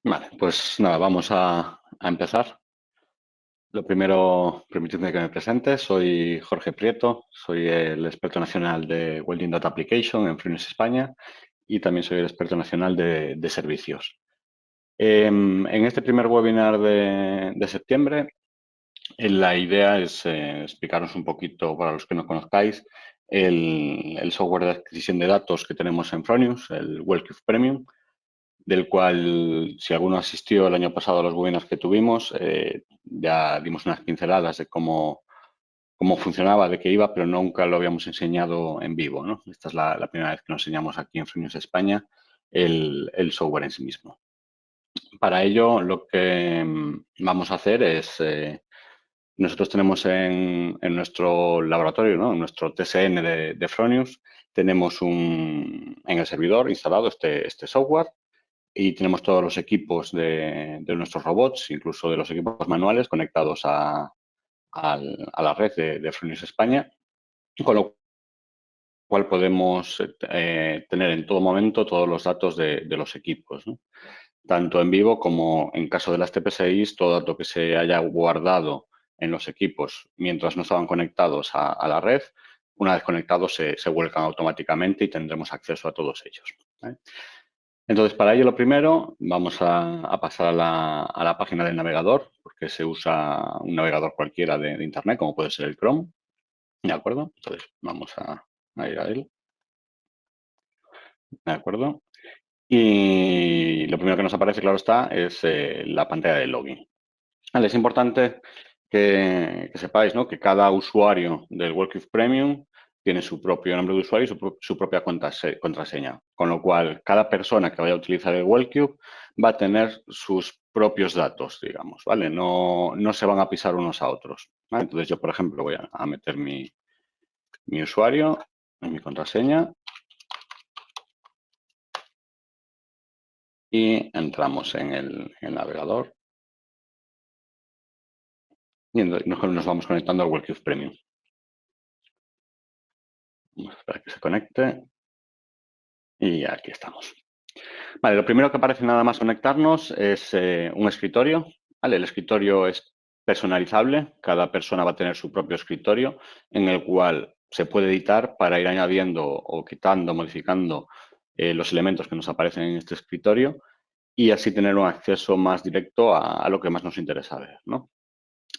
Vale, pues nada, vamos a empezar. Lo primero, permitidme que me presente. Soy Jorge Prieto, soy el experto nacional de Welding Data Application en Freenet España y también soy el experto nacional de servicios. En este primer webinar de septiembre, la idea es explicaros un poquito, para los que no conozcáis, el software de adquisición de datos que tenemos en Fronius, el WellCube Premium, del cual, si alguno asistió el año pasado a los webinars que tuvimos, ya dimos unas pinceladas de cómo funcionaba, de qué iba, pero nunca lo habíamos enseñado en vivo, ¿no? Esta es la primera vez que nos enseñamos aquí en Freenet España el software en sí mismo. Para ello, lo que vamos a hacer es, nosotros tenemos en nuestro laboratorio, ¿no? En nuestro TSN de Fronius, tenemos en el servidor instalado este software. Y tenemos todos los equipos de nuestros robots, incluso de los equipos manuales, conectados a la red de Freenet España, con lo cual podemos tener en todo momento todos los datos de los equipos, ¿no? Tanto en vivo como en caso de las TPSIs, todo dato que se haya guardado en los equipos mientras no estaban conectados a la red, una vez conectados se vuelcan automáticamente y tendremos acceso a todos ellos, ¿vale? Entonces, para ello, lo primero, vamos a pasar a la página del navegador, porque se usa un navegador cualquiera de Internet, como puede ser el Chrome, ¿de acuerdo? Entonces, vamos a ir a él, ¿de acuerdo? Y lo primero que nos aparece, claro está, es la pantalla de login. Vale, es importante que sepáis, ¿no?, que cada usuario del WellCube Premium tiene su propio nombre de usuario y su propia contraseña. Con lo cual, cada persona que vaya a utilizar el WellCube va a tener sus propios datos, digamos, ¿vale? No se van a pisar unos a otros, ¿vale? Entonces, yo, por ejemplo, voy a meter mi usuario y mi contraseña y entramos en el navegador y nos vamos conectando al WellCube Premium. Vamos a esperar a que se conecte y aquí estamos. Vale, lo primero que aparece nada más conectarnos es un escritorio, ¿vale? El escritorio es personalizable, cada persona va a tener su propio escritorio en el cual se puede editar para ir añadiendo o quitando, modificando los elementos que nos aparecen en este escritorio y así tener un acceso más directo a lo que más nos interesa ver, ¿no?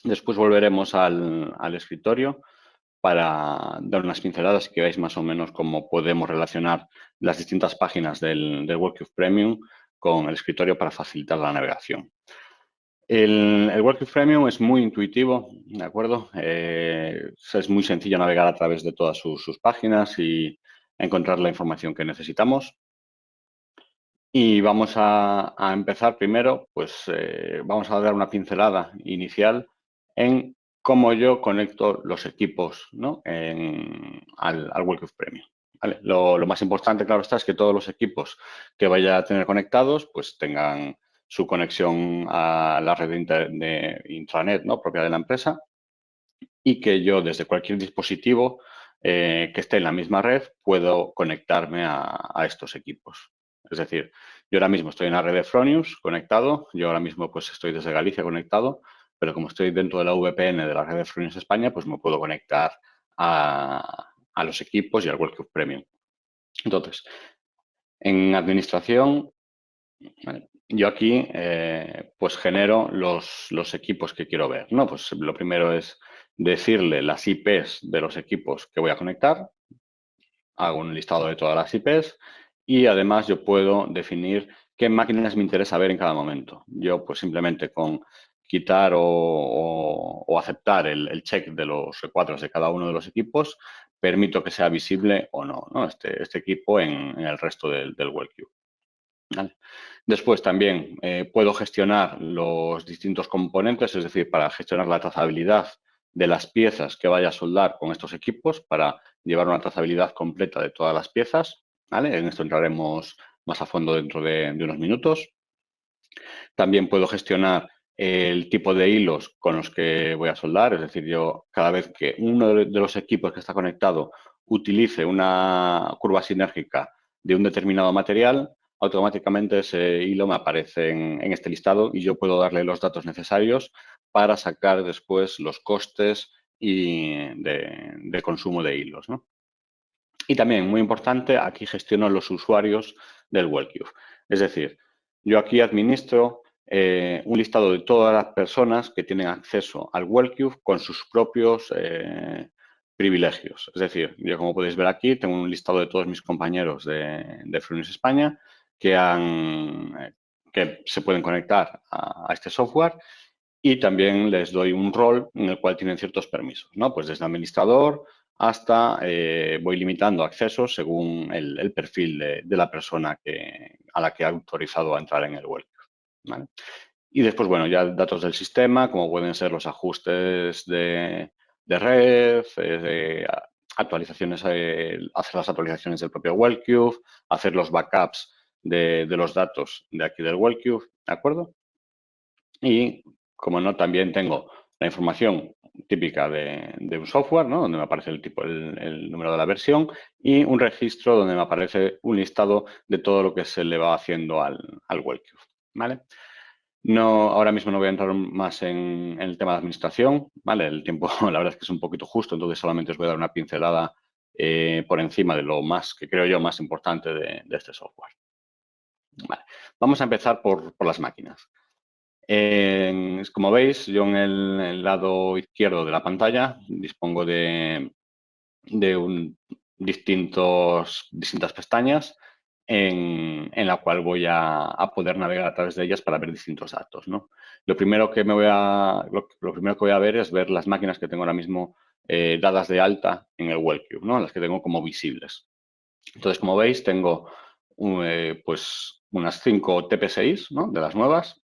Después volveremos al escritorio para dar unas pinceladas y que veáis más o menos cómo podemos relacionar las distintas páginas del WellCube Premium con el escritorio para facilitar la navegación. El WellCube Premium es muy intuitivo, ¿de acuerdo? Es muy sencillo navegar a través de todas sus páginas y encontrar la información que necesitamos. Y vamos a empezar primero, pues vamos a dar una pincelada inicial en cómo yo conecto los equipos, ¿no?, al WellCube Premium, ¿vale? Lo más importante, claro está, es que todos los equipos que vaya a tener conectados, pues tengan su conexión a la red de intranet, ¿no?, propia de la empresa y que yo desde cualquier dispositivo que esté en la misma red puedo conectarme a estos equipos. Es decir, yo ahora mismo estoy en la red de Fronius conectado, yo ahora mismo pues estoy desde Galicia conectado, pero como estoy dentro de la VPN de la red de Fronius España, pues me puedo conectar a los equipos y al WellCube Premium. Entonces, en administración, ¿vale?, yo aquí pues genero los equipos que quiero ver, ¿no? Pues lo primero es decirle las IPs de los equipos que voy a conectar, hago un listado de todas las IPs y además yo puedo definir qué máquinas me interesa ver en cada momento. Yo pues simplemente con quitar o aceptar el check de los recuadros de cada uno de los equipos, permito que sea visible o no, ¿no?, este equipo en el resto del WellCube, ¿vale? Después también puedo gestionar los distintos componentes, es decir, para gestionar la trazabilidad de las piezas que vaya a soldar con estos equipos para llevar una trazabilidad completa de todas las piezas, ¿vale? En esto entraremos más a fondo dentro de unos minutos. También puedo gestionar el tipo de hilos con los que voy a soldar, es decir, yo cada vez que uno de los equipos que está conectado utilice una curva sinérgica de un determinado material, automáticamente ese hilo me aparece en este listado y yo puedo darle los datos necesarios para sacar después los costes de consumo de hilos, ¿no? Y también, muy importante, aquí gestiono los usuarios del Wellcube. Es decir, yo aquí administro un listado de todas las personas que tienen acceso al Wellcube con sus propios privilegios. Es decir, yo como podéis ver aquí, tengo un listado de todos mis compañeros de Freenet España que se pueden conectar a este software y también les doy un rol en el cual tienen ciertos permisos, ¿no? Pues desde administrador hasta voy limitando accesos según el perfil de la persona a la que ha autorizado a entrar en el Wellcube, ¿vale? Y después, bueno, ya datos del sistema, como pueden ser los ajustes de red, actualizaciones, hacer las actualizaciones del propio Wellcube, hacer los backups de los datos de aquí del Wellcube, ¿de acuerdo? Y, como no, también tengo la información típica de un software, ¿no? Donde me aparece el tipo, el número de la versión y un registro donde me aparece un listado de todo lo que se le va haciendo al Wellcube, ¿vale? No, ahora mismo no voy a entrar más en el tema de administración, ¿vale? El tiempo, la verdad es que es un poquito justo, entonces solamente os voy a dar una pincelada por encima de lo más, que creo yo, más importante de este software. Vale. Vamos a empezar por las máquinas. Como veis, yo en el lado izquierdo de la pantalla dispongo de distintas pestañas en la cual voy a poder navegar a través de ellas para ver distintos datos, ¿no? Lo primero que voy a ver es ver las máquinas que tengo ahora mismo dadas de alta en el Wellcube, ¿no? Las que tengo como visibles. Entonces, como veis, tengo pues unas 5 TP6, ¿no? De las nuevas,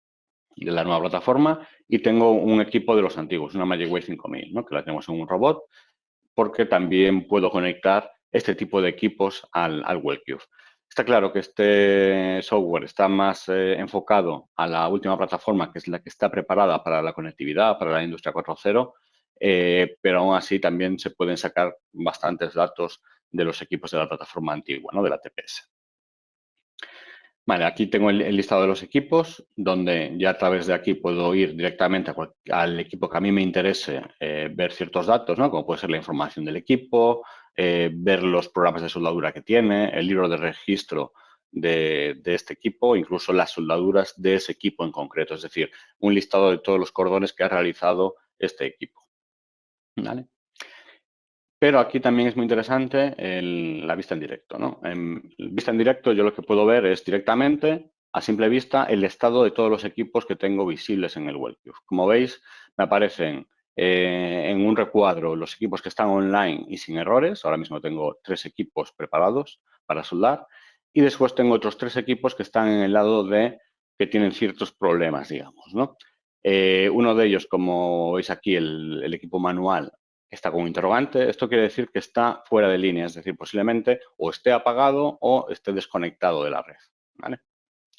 de la nueva plataforma, y tengo un equipo de los antiguos, una Magic Wave 5000, ¿no? Que la tenemos en un robot, porque también puedo conectar este tipo de equipos al Wellcube. Está claro que este software está más enfocado a la última plataforma, que es la que está preparada para la conectividad, para la industria 4.0, pero aún así también se pueden sacar bastantes datos de los equipos de la plataforma antigua, ¿no? De la TPS. Vale, aquí tengo el listado de los equipos, donde ya a través de aquí puedo ir directamente al equipo que a mí me interese ver ciertos datos, ¿no? Como puede ser la información del equipo, ver los programas de soldadura que tiene, el libro de registro de este equipo, incluso las soldaduras de ese equipo en concreto, es decir, un listado de todos los cordones que ha realizado este equipo. ¿Vale? Pero aquí también es muy interesante la vista en directo, ¿no? En vista en directo yo lo que puedo ver es directamente, a simple vista, el estado de todos los equipos que tengo visibles en el Wellcube. Como veis, me aparecen en un recuadro los equipos que están online y sin errores. Ahora mismo tengo 3 equipos preparados para soldar. Y después tengo otros 3 equipos que están en el lado de que tienen ciertos problemas, digamos, ¿no? Uno de ellos, como veis aquí, el equipo manual, está con un interrogante. Esto quiere decir que está fuera de línea, es decir, posiblemente o esté apagado o esté desconectado de la red, ¿vale?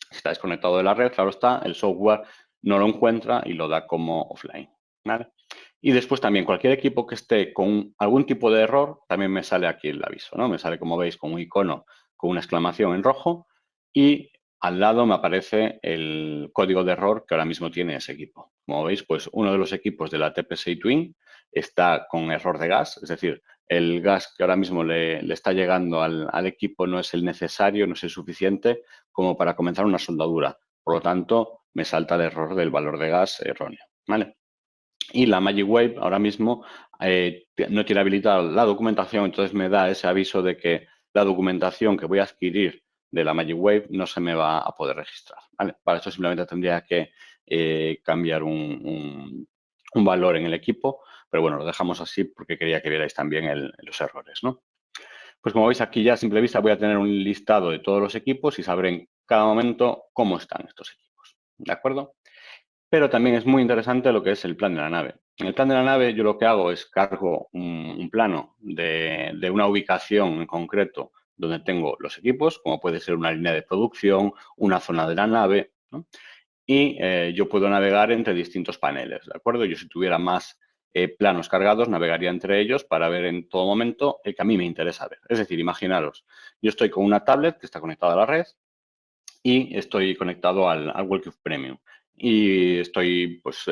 Si está desconectado de la red, claro está, el software no lo encuentra y lo da como offline, ¿vale? Y después también cualquier equipo que esté con algún tipo de error, también me sale aquí el aviso, ¿no? Me sale, como veis, con un icono con una exclamación en rojo y al lado me aparece el código de error que ahora mismo tiene ese equipo. Como veis, pues uno de los equipos de la TPS Twin está con error de gas, es decir, el gas que ahora mismo le está llegando al equipo no es el necesario, no es el suficiente como para comenzar una soldadura. Por lo tanto, me salta el error del valor de gas erróneo, ¿vale? Y la Magic Wave ahora mismo no tiene habilitada la documentación, entonces me da ese aviso de que la documentación que voy a adquirir de la Magic Wave no se me va a poder registrar, ¿vale? Para eso simplemente tendría que cambiar un valor en el equipo, pero bueno, lo dejamos así porque quería que vierais también los errores, ¿no? Pues como veis aquí ya a simple vista voy a tener un listado de todos los equipos y sabré en cada momento cómo están estos equipos, ¿de acuerdo? Pero también es muy interesante lo que es el plan de la nave. En el plan de la nave yo lo que hago es cargo un plano de una ubicación en concreto donde tengo los equipos, como puede ser una línea de producción, una zona de la nave, ¿no? Y yo puedo navegar entre distintos paneles, ¿de acuerdo? Yo si tuviera más planos cargados, navegaría entre ellos para ver en todo momento el que a mí me interesa ver. Es decir, imaginaros, yo estoy con una tablet que está conectada a la red y estoy conectado al Wellcube Premium. Y estoy pues,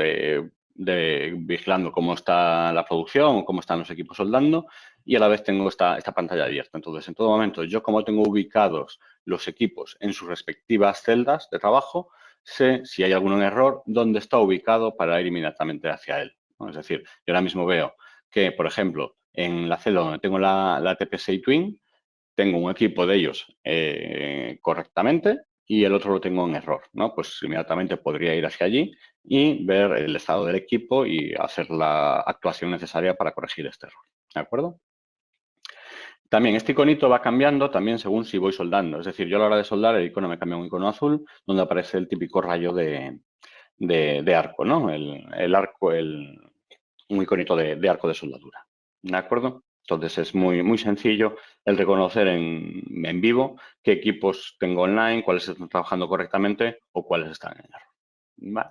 vigilando cómo está la producción o cómo están los equipos soldando y a la vez tengo esta pantalla abierta. Entonces, en todo momento, yo como tengo ubicados los equipos en sus respectivas celdas de trabajo, sé si hay algún error, dónde está ubicado para ir inmediatamente hacia él, ¿no? Es decir, yo ahora mismo veo que, por ejemplo, en la celda donde tengo la TP6 Twin, tengo un equipo de ellos correctamente y el otro lo tengo en error, ¿no? Pues inmediatamente podría ir hacia allí y ver el estado del equipo y hacer la actuación necesaria para corregir este error, ¿de acuerdo? También este iconito va cambiando también según si voy soldando. Es decir, yo a la hora de soldar el icono me cambia a un icono azul donde aparece el típico rayo de arco, ¿no? El arco, un iconito de arco de soldadura, ¿de acuerdo? Entonces es muy sencillo el reconocer en vivo qué equipos tengo online, cuáles están trabajando correctamente o cuáles están en error. Vale.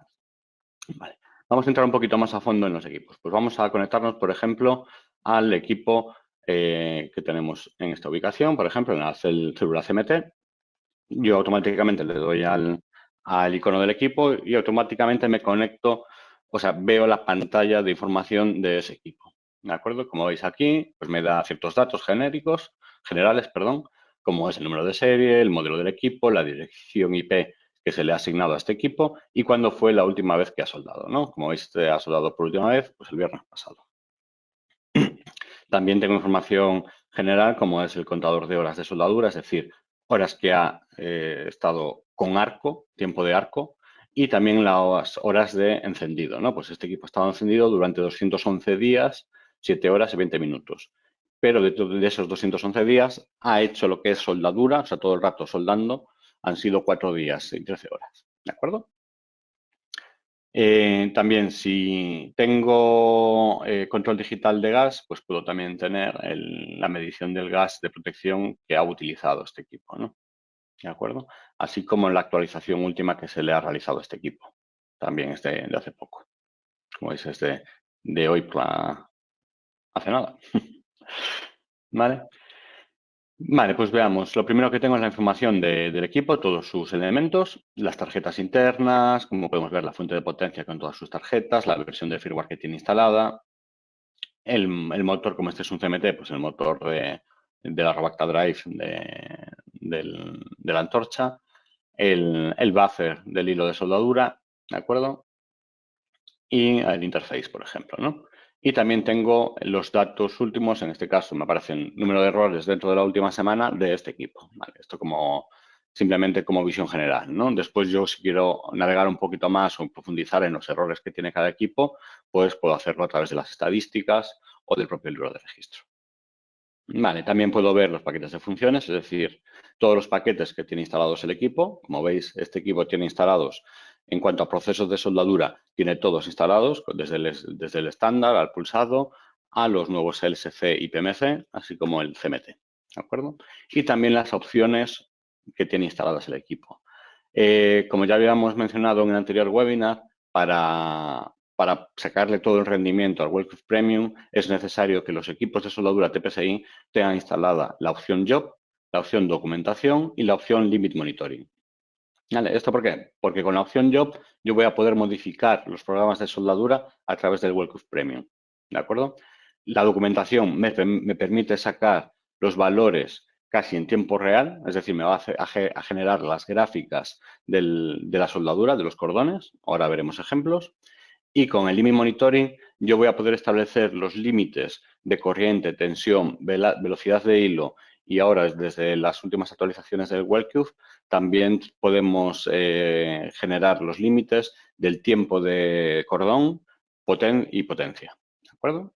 Vale. Vamos a entrar un poquito más a fondo en los equipos. Pues vamos a conectarnos, por ejemplo, al equipo que tenemos en esta ubicación, por ejemplo, en la célula CMT. Yo automáticamente le doy al icono del equipo y automáticamente me conecto, o sea, veo la pantalla de información de ese equipo. ¿De acuerdo? Como veis aquí, pues me da ciertos datos generales, perdón, como es el número de serie, el modelo del equipo, la dirección IP que se le ha asignado a este equipo y cuándo fue la última vez que ha soldado, ¿no? Como veis, ha soldado por última vez, pues el viernes pasado. También tengo información general como es el contador de horas de soldadura, es decir, horas que ha estado con arco, tiempo de arco, y también las horas de encendido, ¿no? Pues este equipo ha estado encendido durante 211 días, 7 horas y 20 minutos. Pero de esos 211 días ha hecho lo que es soldadura, o sea, todo el rato soldando, han sido 4 días y 13 horas, ¿de acuerdo? También si tengo control digital de gas, pues puedo también tener la medición del gas de protección que ha utilizado este equipo, ¿no? ¿De acuerdo? Así como la actualización última que se le ha realizado a este equipo. También es de hace poco. Como veis, es de hoy hace nada. ¿Vale? Vale, pues veamos. Lo primero que tengo es la información del equipo, todos sus elementos, las tarjetas internas, como podemos ver, la fuente de potencia con todas sus tarjetas, la versión de firmware que tiene instalada, el motor, como este es un CMT, pues el motor de la Robacta Drive de la antorcha, el buffer del hilo de soldadura, ¿de acuerdo? Y el interface, por ejemplo, ¿no? Y también tengo los datos últimos, en este caso me aparecen número de errores dentro de la última semana de este equipo, ¿vale? Esto como simplemente como visión general, ¿no? Después yo si quiero navegar un poquito más o profundizar en los errores que tiene cada equipo, pues puedo hacerlo a través de las estadísticas o del propio libro de registro. Vale, también puedo ver los paquetes de funciones, es decir, todos los paquetes que tiene instalados el equipo. Como veis, este equipo tiene instalados, en cuanto a procesos de soldadura, tiene todos instalados, desde el estándar al pulsado, a los nuevos LSC y PMC, así como el CMT, ¿de acuerdo? Y también las opciones que tiene instaladas el equipo. Como ya habíamos mencionado en el anterior webinar, para sacarle todo el rendimiento al Wellcube Premium es necesario que los equipos de soldadura TPSI tengan instalada la opción Job, la opción Documentación y la opción Limit Monitoring. ¿Vale? ¿Esto por qué? Porque con la opción Job yo voy a poder modificar los programas de soldadura a través del Wellcube Premium. ¿De acuerdo? La documentación me permite sacar los valores casi en tiempo real, es decir, me va a generar las gráficas de la soldadura, de los cordones. Ahora veremos ejemplos. Y con el Limit Monitoring yo voy a poder establecer los límites de corriente, tensión, velocidad de hilo y ahora desde las últimas actualizaciones del Wellcube también podemos generar los límites del tiempo de cordón y potencia. ¿De acuerdo?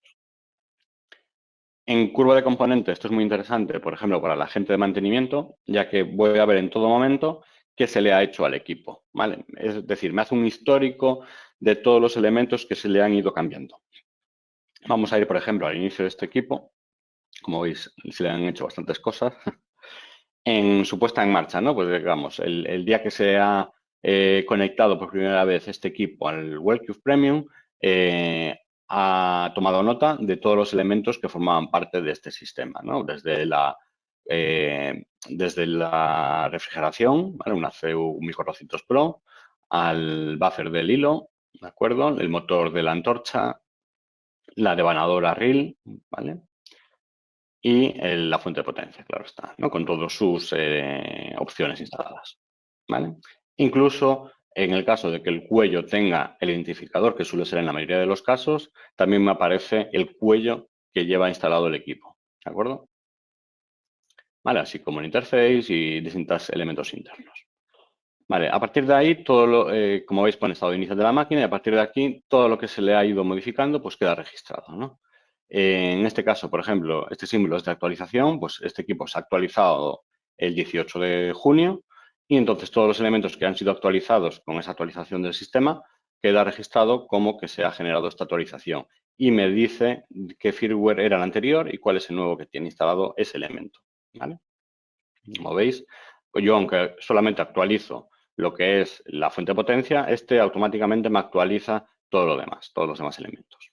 En curva de componentes, esto es muy interesante, por ejemplo, para la gente de mantenimiento, ya que voy a ver en todo momento qué se le ha hecho al equipo, ¿vale? Es decir, me hace un histórico de todos los elementos que se le han ido cambiando. Vamos a ir, por ejemplo, al inicio de este equipo. Como veis, se le han hecho bastantes cosas. En su puesta en marcha, ¿no? Pues digamos, el día que se ha conectado por primera vez este equipo al Wellcube Premium, ha tomado nota de todos los elementos que formaban parte de este sistema, ¿no? Desde desde la refrigeración, ¿vale? Una CU 1400 Pro, al buffer del hilo, ¿de acuerdo? El motor de la antorcha, la devanadora RIL, ¿vale? Y la fuente de potencia, claro está, ¿no? Con todas sus opciones instaladas, ¿vale? Incluso en el caso de que el cuello tenga el identificador, que suele ser en la mayoría de los casos, también me aparece el cuello que lleva instalado el equipo, ¿de acuerdo? ¿Vale? Así como el interface y distintos elementos internos. Vale, a partir de ahí, como veis, pone estado de inicio de la máquina y a partir de aquí, todo lo que se le ha ido modificando, pues queda registrado, ¿no? En este caso, por ejemplo, este símbolo es de actualización, pues este equipo se ha actualizado el 18 de junio y entonces todos los elementos que han sido actualizados con esa actualización del sistema queda registrado como que se ha generado esta actualización y me dice qué firmware era el anterior y cuál es el nuevo que tiene instalado ese elemento, ¿vale? Como veis, yo aunque solamente actualizo lo que es la fuente de potencia, este automáticamente me actualiza todo lo demás, todos los demás elementos.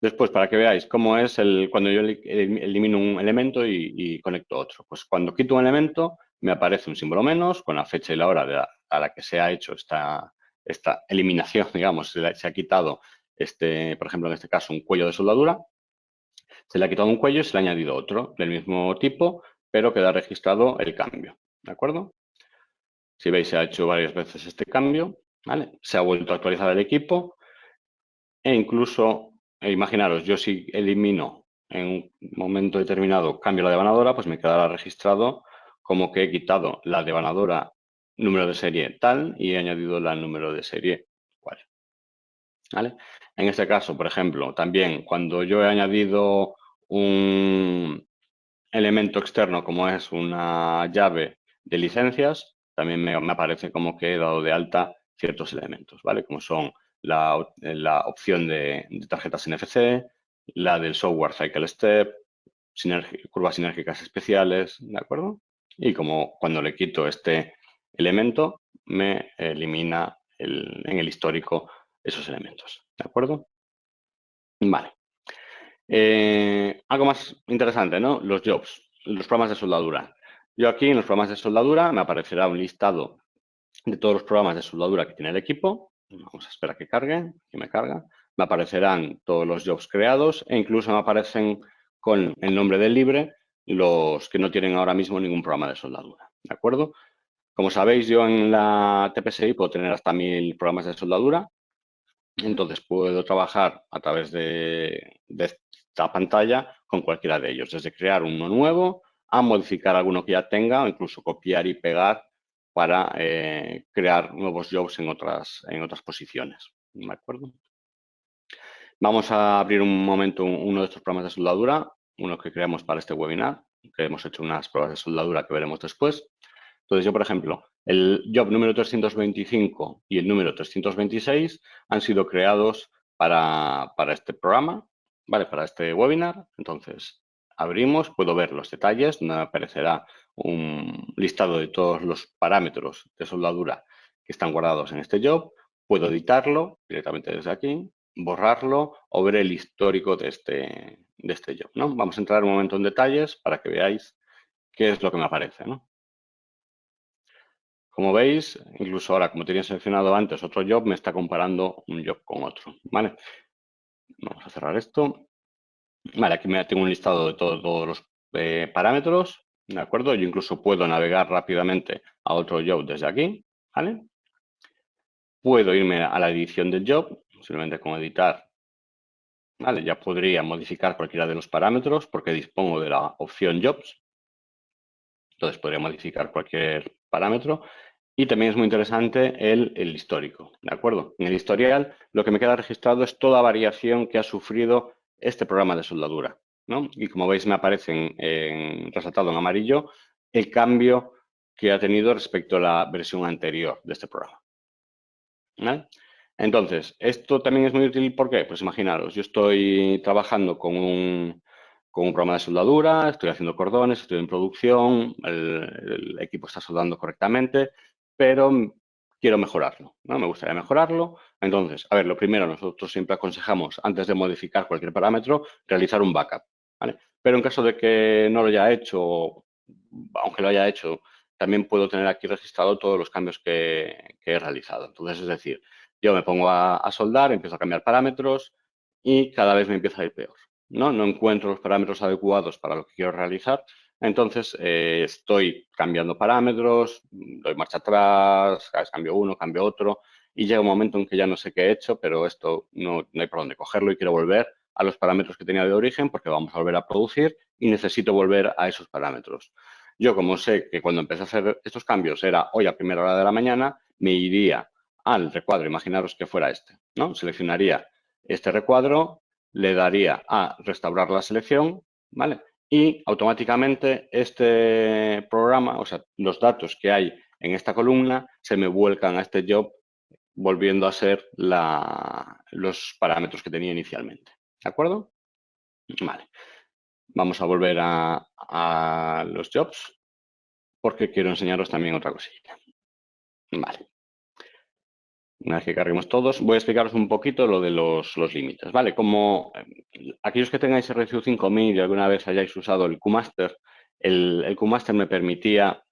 Después, para que veáis cómo es cuando yo elimino un elemento y conecto otro. Pues cuando quito un elemento, me aparece un símbolo menos con la fecha y la hora a la que se ha hecho esta eliminación, digamos, se ha quitado, por ejemplo, en este caso, un cuello de soldadura. Se le ha quitado un cuello y se le ha añadido otro del mismo tipo, pero queda registrado el cambio, ¿de acuerdo? Si veis, se ha hecho varias veces este cambio, ¿vale? Se ha vuelto a actualizar el equipo e incluso, imaginaros, yo si elimino en un momento determinado, cambio la devanadora, pues me quedará registrado como que he quitado la devanadora número de serie tal y he añadido la número de serie cual, ¿vale? En este caso, por ejemplo, también cuando yo he añadido un elemento externo como es una llave de licencias, también me aparece como que he dado de alta ciertos elementos, ¿vale? Como son la opción de tarjetas NFC, la del software cycle step, curvas sinérgicas especiales, ¿de acuerdo? Y como cuando le quito este elemento, me elimina en el histórico esos elementos, ¿de acuerdo? Vale. Algo más interesante, ¿no? Los jobs, los programas de soldadura. Yo aquí en los programas de soldadura me aparecerá un listado de todos los programas de soldadura que tiene el equipo. Vamos a esperar que cargue, que me carga. Me aparecerán todos los jobs creados e incluso me aparecen con el nombre del libre los que no tienen ahora mismo ningún programa de soldadura. ¿De acuerdo? Como sabéis, yo en la TPSI puedo tener hasta 1000 programas de soldadura. Entonces puedo trabajar a través de esta pantalla con cualquiera de ellos, desde crear uno nuevo a modificar alguno que ya tenga o incluso copiar y pegar para crear nuevos jobs en otras posiciones. ¿De acuerdo? Vamos a abrir un momento uno de estos programas de soldadura, uno que creamos para este webinar, que hemos hecho unas pruebas de soldadura que veremos después. Entonces, yo, por ejemplo, el job número 325 y el número 326 han sido creados para este programa, ¿vale? Para este webinar. Entonces, abrimos, puedo ver los detalles, me aparecerá un listado de todos los parámetros de soldadura que están guardados en este job. Puedo editarlo directamente desde aquí, borrarlo o ver el histórico de este job, ¿no? Vamos a entrar un momento en detalles para que veáis qué es lo que me aparece, ¿no? Como veis, incluso ahora, como tenía seleccionado antes otro job, me está comparando un job con otro, ¿vale? Vamos a cerrar esto. Vale, aquí tengo un listado de todos los parámetros, ¿de acuerdo? Yo incluso puedo navegar rápidamente a otro job desde aquí, ¿vale? Puedo irme a la edición del job, simplemente con editar, ¿vale? Ya podría modificar cualquiera de los parámetros porque dispongo de la opción Jobs. Entonces podría modificar cualquier parámetro. Y también es muy interesante el histórico, ¿de acuerdo? En el historial lo que me queda registrado es toda variación que ha sufrido este programa de soldadura, ¿no? Y como veis me aparecen resaltado en amarillo el cambio que ha tenido respecto a la versión anterior de este programa, ¿vale? Entonces, esto también es muy útil, ¿por qué? Pues imaginaros, yo estoy trabajando con un programa de soldadura, estoy haciendo cordones, estoy en producción, el equipo está soldando correctamente, pero quiero mejorarlo, ¿no? Me gustaría mejorarlo. Entonces, a ver, lo primero, nosotros siempre aconsejamos, antes de modificar cualquier parámetro, realizar un backup, ¿vale? Pero en caso de que no lo haya hecho aunque lo haya hecho, también puedo tener aquí registrado todos los cambios que he realizado. Entonces, es decir, yo me pongo a soldar, empiezo a cambiar parámetros y cada vez me empieza a ir peor, ¿no? No encuentro los parámetros adecuados para lo que quiero realizar. Entonces, estoy cambiando parámetros, doy marcha atrás, cambio uno, cambio otro, y llega un momento en que ya no sé qué he hecho, pero esto no hay por dónde cogerlo y quiero volver a los parámetros que tenía de origen porque vamos a volver a producir y necesito volver a esos parámetros. Yo, como sé que cuando empecé a hacer estos cambios era hoy a primera hora de la mañana, me iría al recuadro, imaginaros que fuera este, ¿no? Seleccionaría este recuadro, le daría a restaurar la selección, ¿vale? Y automáticamente este programa, o sea, los datos que hay en esta columna se me vuelcan a este job volviendo a ser los parámetros que tenía inicialmente. ¿De acuerdo? Vale. Vamos a volver a los jobs porque quiero enseñaros también otra cosilla. Vale. Una vez que carguemos todos, voy a explicaros un poquito lo de los límites, ¿vale? Como aquellos que tengáis RCU 5000 y alguna vez hayáis usado el QMaster, el QMaster me permitía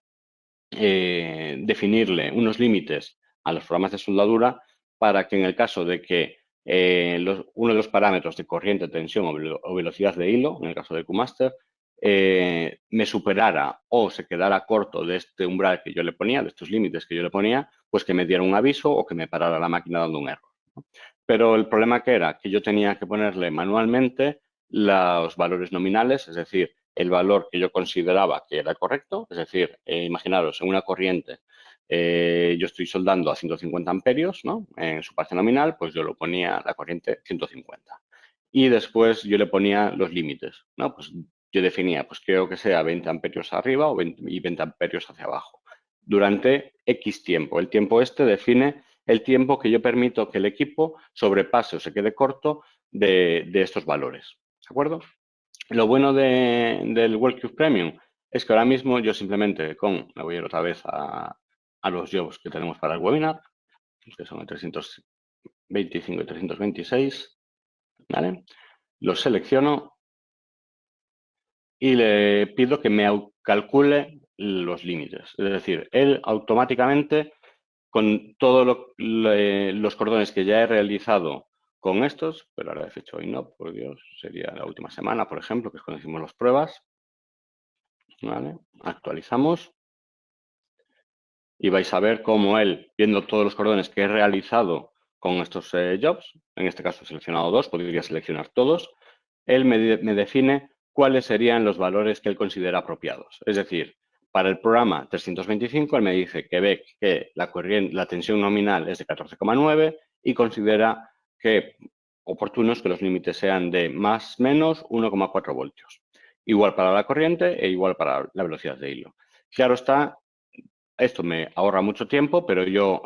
definirle unos límites a los programas de soldadura para que en el caso de que uno de los parámetros de corriente, tensión o velocidad de hilo, en el caso de QMaster, me superara o se quedara corto de este umbral que yo le ponía, de estos límites que yo le ponía, pues que me diera un aviso o que me parara la máquina dando un error, ¿no? Pero el problema que era que yo tenía que ponerle manualmente los valores nominales, es decir, el valor que yo consideraba que era correcto, es decir, imaginaros, en una corriente yo estoy soldando a 150 amperios, ¿no? En su parte nominal, pues yo lo ponía la corriente 150. Y después yo le ponía los límites, ¿no? Pues yo definía, pues quiero que sea 20 amperios arriba y 20 amperios hacia abajo durante X tiempo. El tiempo este define el tiempo que yo permito que el equipo sobrepase o se quede corto de estos valores. ¿De acuerdo? Lo bueno del WorldCube Premium es que ahora mismo yo simplemente me voy a ir otra vez a los jobs que tenemos para el webinar, que son el 325 y 326, ¿vale? Los selecciono y le pido que me calcule los límites. Es decir, él automáticamente, con todos los cordones que ya he realizado con estos, pero ahora de fecha hoy no, por Dios, sería la última semana, por ejemplo, que es cuando hicimos las pruebas, ¿vale? Actualizamos y vais a ver cómo él, viendo todos los cordones que he realizado con estos jobs, en este caso he seleccionado dos, podría seleccionar todos, él me define cuáles serían los valores que él considera apropiados. Es decir, para el programa 325, él me dice que ve que la tensión nominal es de 14,9 y considera que oportunos que los límites sean de más menos 1,4 voltios. Igual para la corriente e igual para la velocidad de hilo. Claro está, esto me ahorra mucho tiempo, pero yo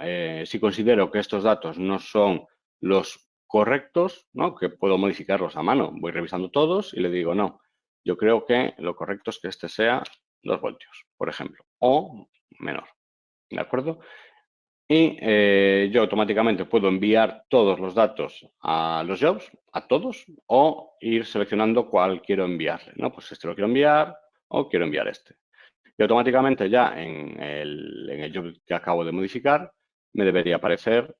si considero que estos datos no son los correctos, ¿no? Que puedo modificarlos a mano, voy revisando todos y le digo, no, yo creo que lo correcto es que este sea 2 voltios, por ejemplo, o menor, ¿de acuerdo? Y yo automáticamente puedo enviar todos los datos a los jobs, a todos, o ir seleccionando cuál quiero enviarle, ¿no? Pues este lo quiero enviar o quiero enviar este. Y automáticamente ya en el job que acabo de modificar me debería aparecer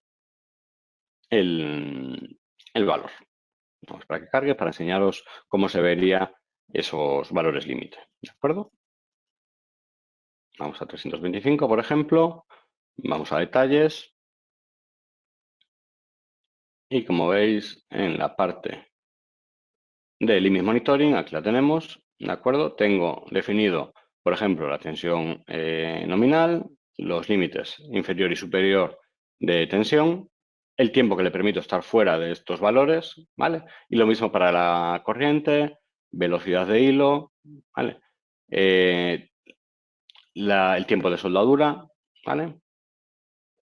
el valor. Vamos para que cargue, para enseñaros cómo se vería esos valores límite. ¿De acuerdo? Vamos a 325, por ejemplo. Vamos a detalles. Y como veis, en la parte de Limit Monitoring, aquí la tenemos, ¿de acuerdo? Tengo definido, por ejemplo, la tensión nominal, los límites inferior y superior de tensión, el tiempo que le permito estar fuera de estos valores, ¿vale? Y lo mismo para la corriente, velocidad de hilo, ¿vale? El tiempo de soldadura, ¿vale?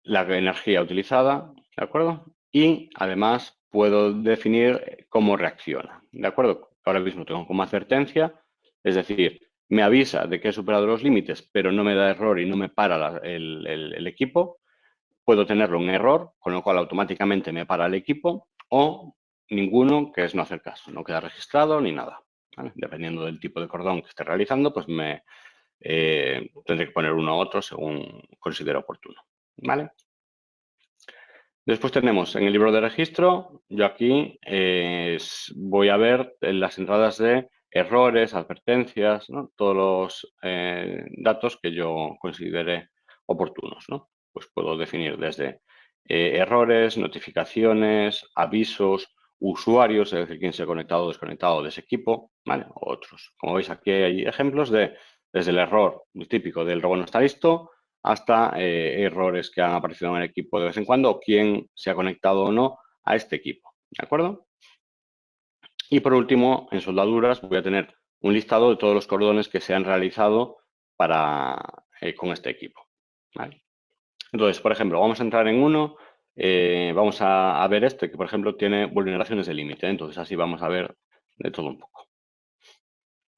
La energía utilizada, ¿de acuerdo? Y además puedo definir cómo reacciona, ¿de acuerdo? Ahora mismo tengo como advertencia, es decir, me avisa de que he superado los límites, pero no me da error y no me para el equipo. Puedo tenerlo un error, con lo cual automáticamente me para el equipo, o ninguno, que es no hacer caso, no queda registrado ni nada, ¿vale? Dependiendo del tipo de cordón que esté realizando, pues me tendré que poner uno u otro según considero oportuno, ¿vale? Después tenemos en el libro de registro, yo aquí voy a ver las entradas de errores, advertencias, ¿no? Todos los datos que yo considere oportunos, ¿no? Pues puedo definir desde errores, notificaciones, avisos, usuarios, es decir, quién se ha conectado o desconectado de ese equipo, ¿vale? O otros. Como veis, aquí hay ejemplos desde el error típico del robot no está listo, hasta errores que han aparecido en el equipo de vez en cuando o quién se ha conectado o no a este equipo, ¿de acuerdo? Y por último, en soldaduras voy a tener un listado de todos los cordones que se han realizado con este equipo, ¿vale? Entonces, por ejemplo, vamos a entrar en uno, vamos a ver este que, por ejemplo, tiene vulneraciones de límite, entonces así vamos a ver de todo un poco.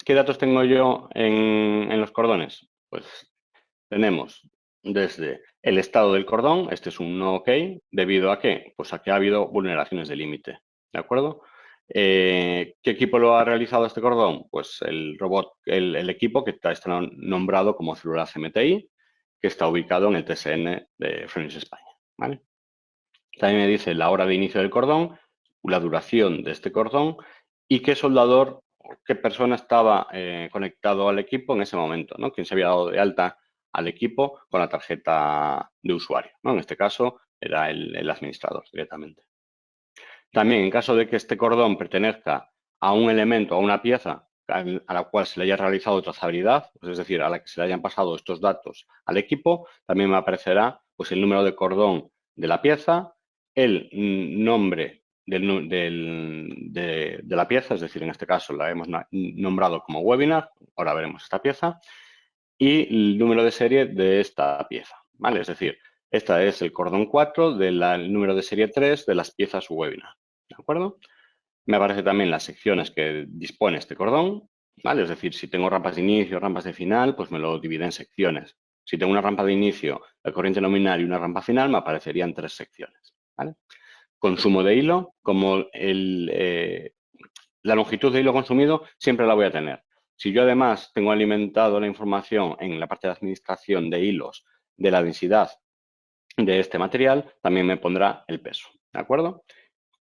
¿Qué datos tengo yo en los cordones? Pues tenemos desde el estado del cordón, este es un no OK, ¿debido a qué? Pues a que ha habido vulneraciones de límite, ¿de acuerdo? ¿Qué equipo lo ha realizado este cordón? Pues el robot, el equipo que está nombrado como célula CMTI, que está ubicado en el TSN de Frenos España, ¿vale? También me dice la hora de inicio del cordón, la duración de este cordón y qué soldador o qué persona estaba conectado al equipo en ese momento, ¿no? Quién se había dado de alta al equipo con la tarjeta de usuario, ¿no? En este caso era el administrador directamente. También, en caso de que este cordón pertenezca a un elemento, a una pieza a la cual se le haya realizado trazabilidad, pues es decir, a la que se le hayan pasado estos datos al equipo, también me aparecerá pues, el número de cordón de la pieza, el nombre de la pieza, es decir, en este caso la hemos nombrado como webinar, ahora veremos esta pieza, y el número de serie de esta pieza, ¿vale? Es decir, esta es el cordón 4 del número de serie 3 de las piezas webinar, ¿de acuerdo? Me aparecen también las secciones que dispone este cordón, ¿vale? Es decir, si tengo rampas de inicio, rampas de final, pues me lo divide en secciones. Si tengo una rampa de inicio, la corriente nominal y una rampa final, me aparecerían 3 secciones, ¿vale? Consumo de hilo, como la longitud de hilo consumido siempre la voy a tener. Si yo además tengo alimentado la información en la parte de administración de hilos de la densidad de este material, también me pondrá el peso, ¿de acuerdo?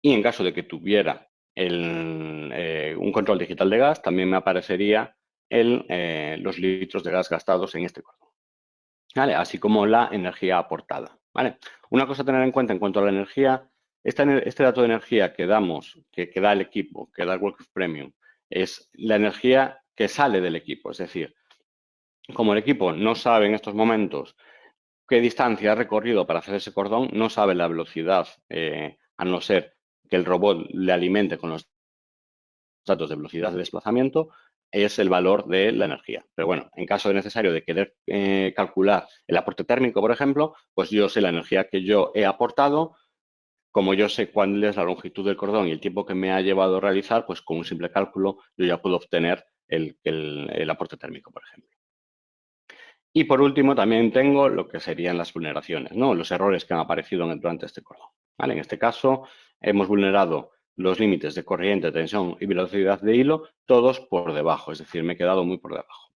Y en caso de que tuviera un control digital de gas, también me aparecería los litros de gas gastados en este cordón, ¿vale? Así como la energía aportada, ¿vale? Una cosa a tener en cuenta en cuanto a la energía, este dato de energía que damos, que da el equipo, que da el Workgroup Premium, es la energía que sale del equipo. Es decir, como el equipo no sabe en estos momentos qué distancia ha recorrido para hacer ese cordón, no sabe la velocidad, a no ser que el robot le alimente con los datos de velocidad de desplazamiento, es el valor de la energía. Pero bueno, en caso de necesario de querer calcular el aporte térmico, por ejemplo, pues yo sé la energía que yo he aportado. Como yo sé cuál es la longitud del cordón y el tiempo que me ha llevado a realizar, pues con un simple cálculo yo ya puedo obtener el aporte térmico, por ejemplo. Y por último, también tengo lo que serían las vulneraciones, ¿no? Los errores que han aparecido durante este cordón, ¿vale? En este caso, hemos vulnerado los límites de corriente, tensión y velocidad de hilo, todos por debajo, es decir, me he quedado muy por debajo.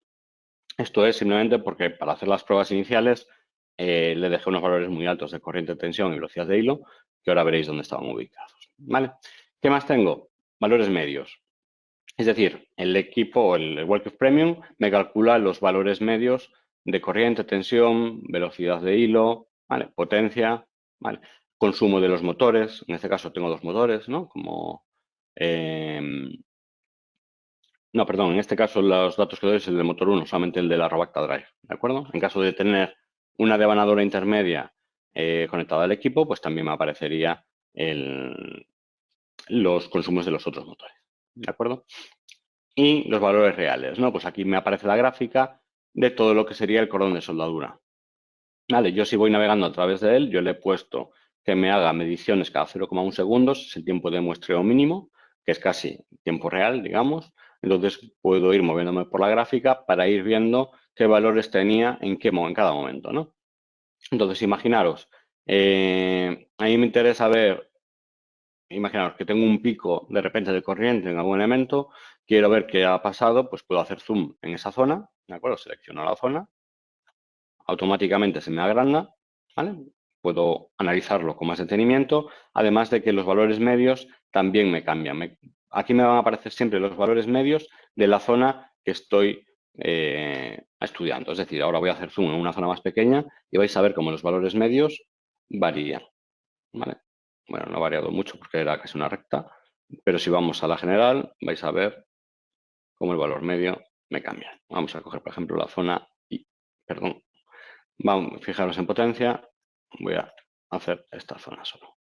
Esto es simplemente porque para hacer las pruebas iniciales le dejé unos valores muy altos de corriente, tensión y velocidad de hilo, que ahora veréis dónde estaban ubicados, ¿vale? ¿Qué más tengo? Valores medios. Es decir, el equipo, el Workgroup Premium, me calcula los valores medios de corriente, tensión, velocidad de hilo, ¿vale? Potencia, ¿vale? Consumo de los motores. En este caso tengo dos motores, ¿no? No, perdón, en este caso los datos que doy es el del motor 1, solamente el de la Robacta Drive, ¿de acuerdo? En caso de tener una devanadora intermedia conectada al equipo, pues también me aparecería los consumos de los otros motores, ¿de acuerdo? Y los valores reales, ¿no? Pues aquí me aparece la gráfica de todo lo que sería el cordón de soldadura. Vale, yo si voy navegando a través de él, yo le he puesto que me haga mediciones cada 0,1 segundos, es el tiempo de muestreo mínimo, que es casi tiempo real, digamos. Entonces puedo ir moviéndome por la gráfica para ir viendo qué valores tenía en cada momento, ¿no? Entonces, imaginaros, a mí me interesa ver, imaginaros que tengo un pico de repente de corriente en algún elemento, quiero ver qué ha pasado, pues puedo hacer zoom en esa zona, ¿de acuerdo? Selecciono la zona, automáticamente se me agranda, ¿vale? Puedo analizarlo con más detenimiento, además de que los valores medios también me cambian. Aquí me van a aparecer siempre los valores medios de la zona que estoy estudiando. Es decir, ahora voy a hacer zoom en una zona más pequeña y vais a ver cómo los valores medios varían, ¿vale? Bueno, no ha variado mucho porque era casi una recta, pero si vamos a la general vais a ver cómo el valor medio me cambia. Vamos a coger, por ejemplo, la zona I, perdón. Vamos, fijaros en potencia, voy a hacer esta zona solo.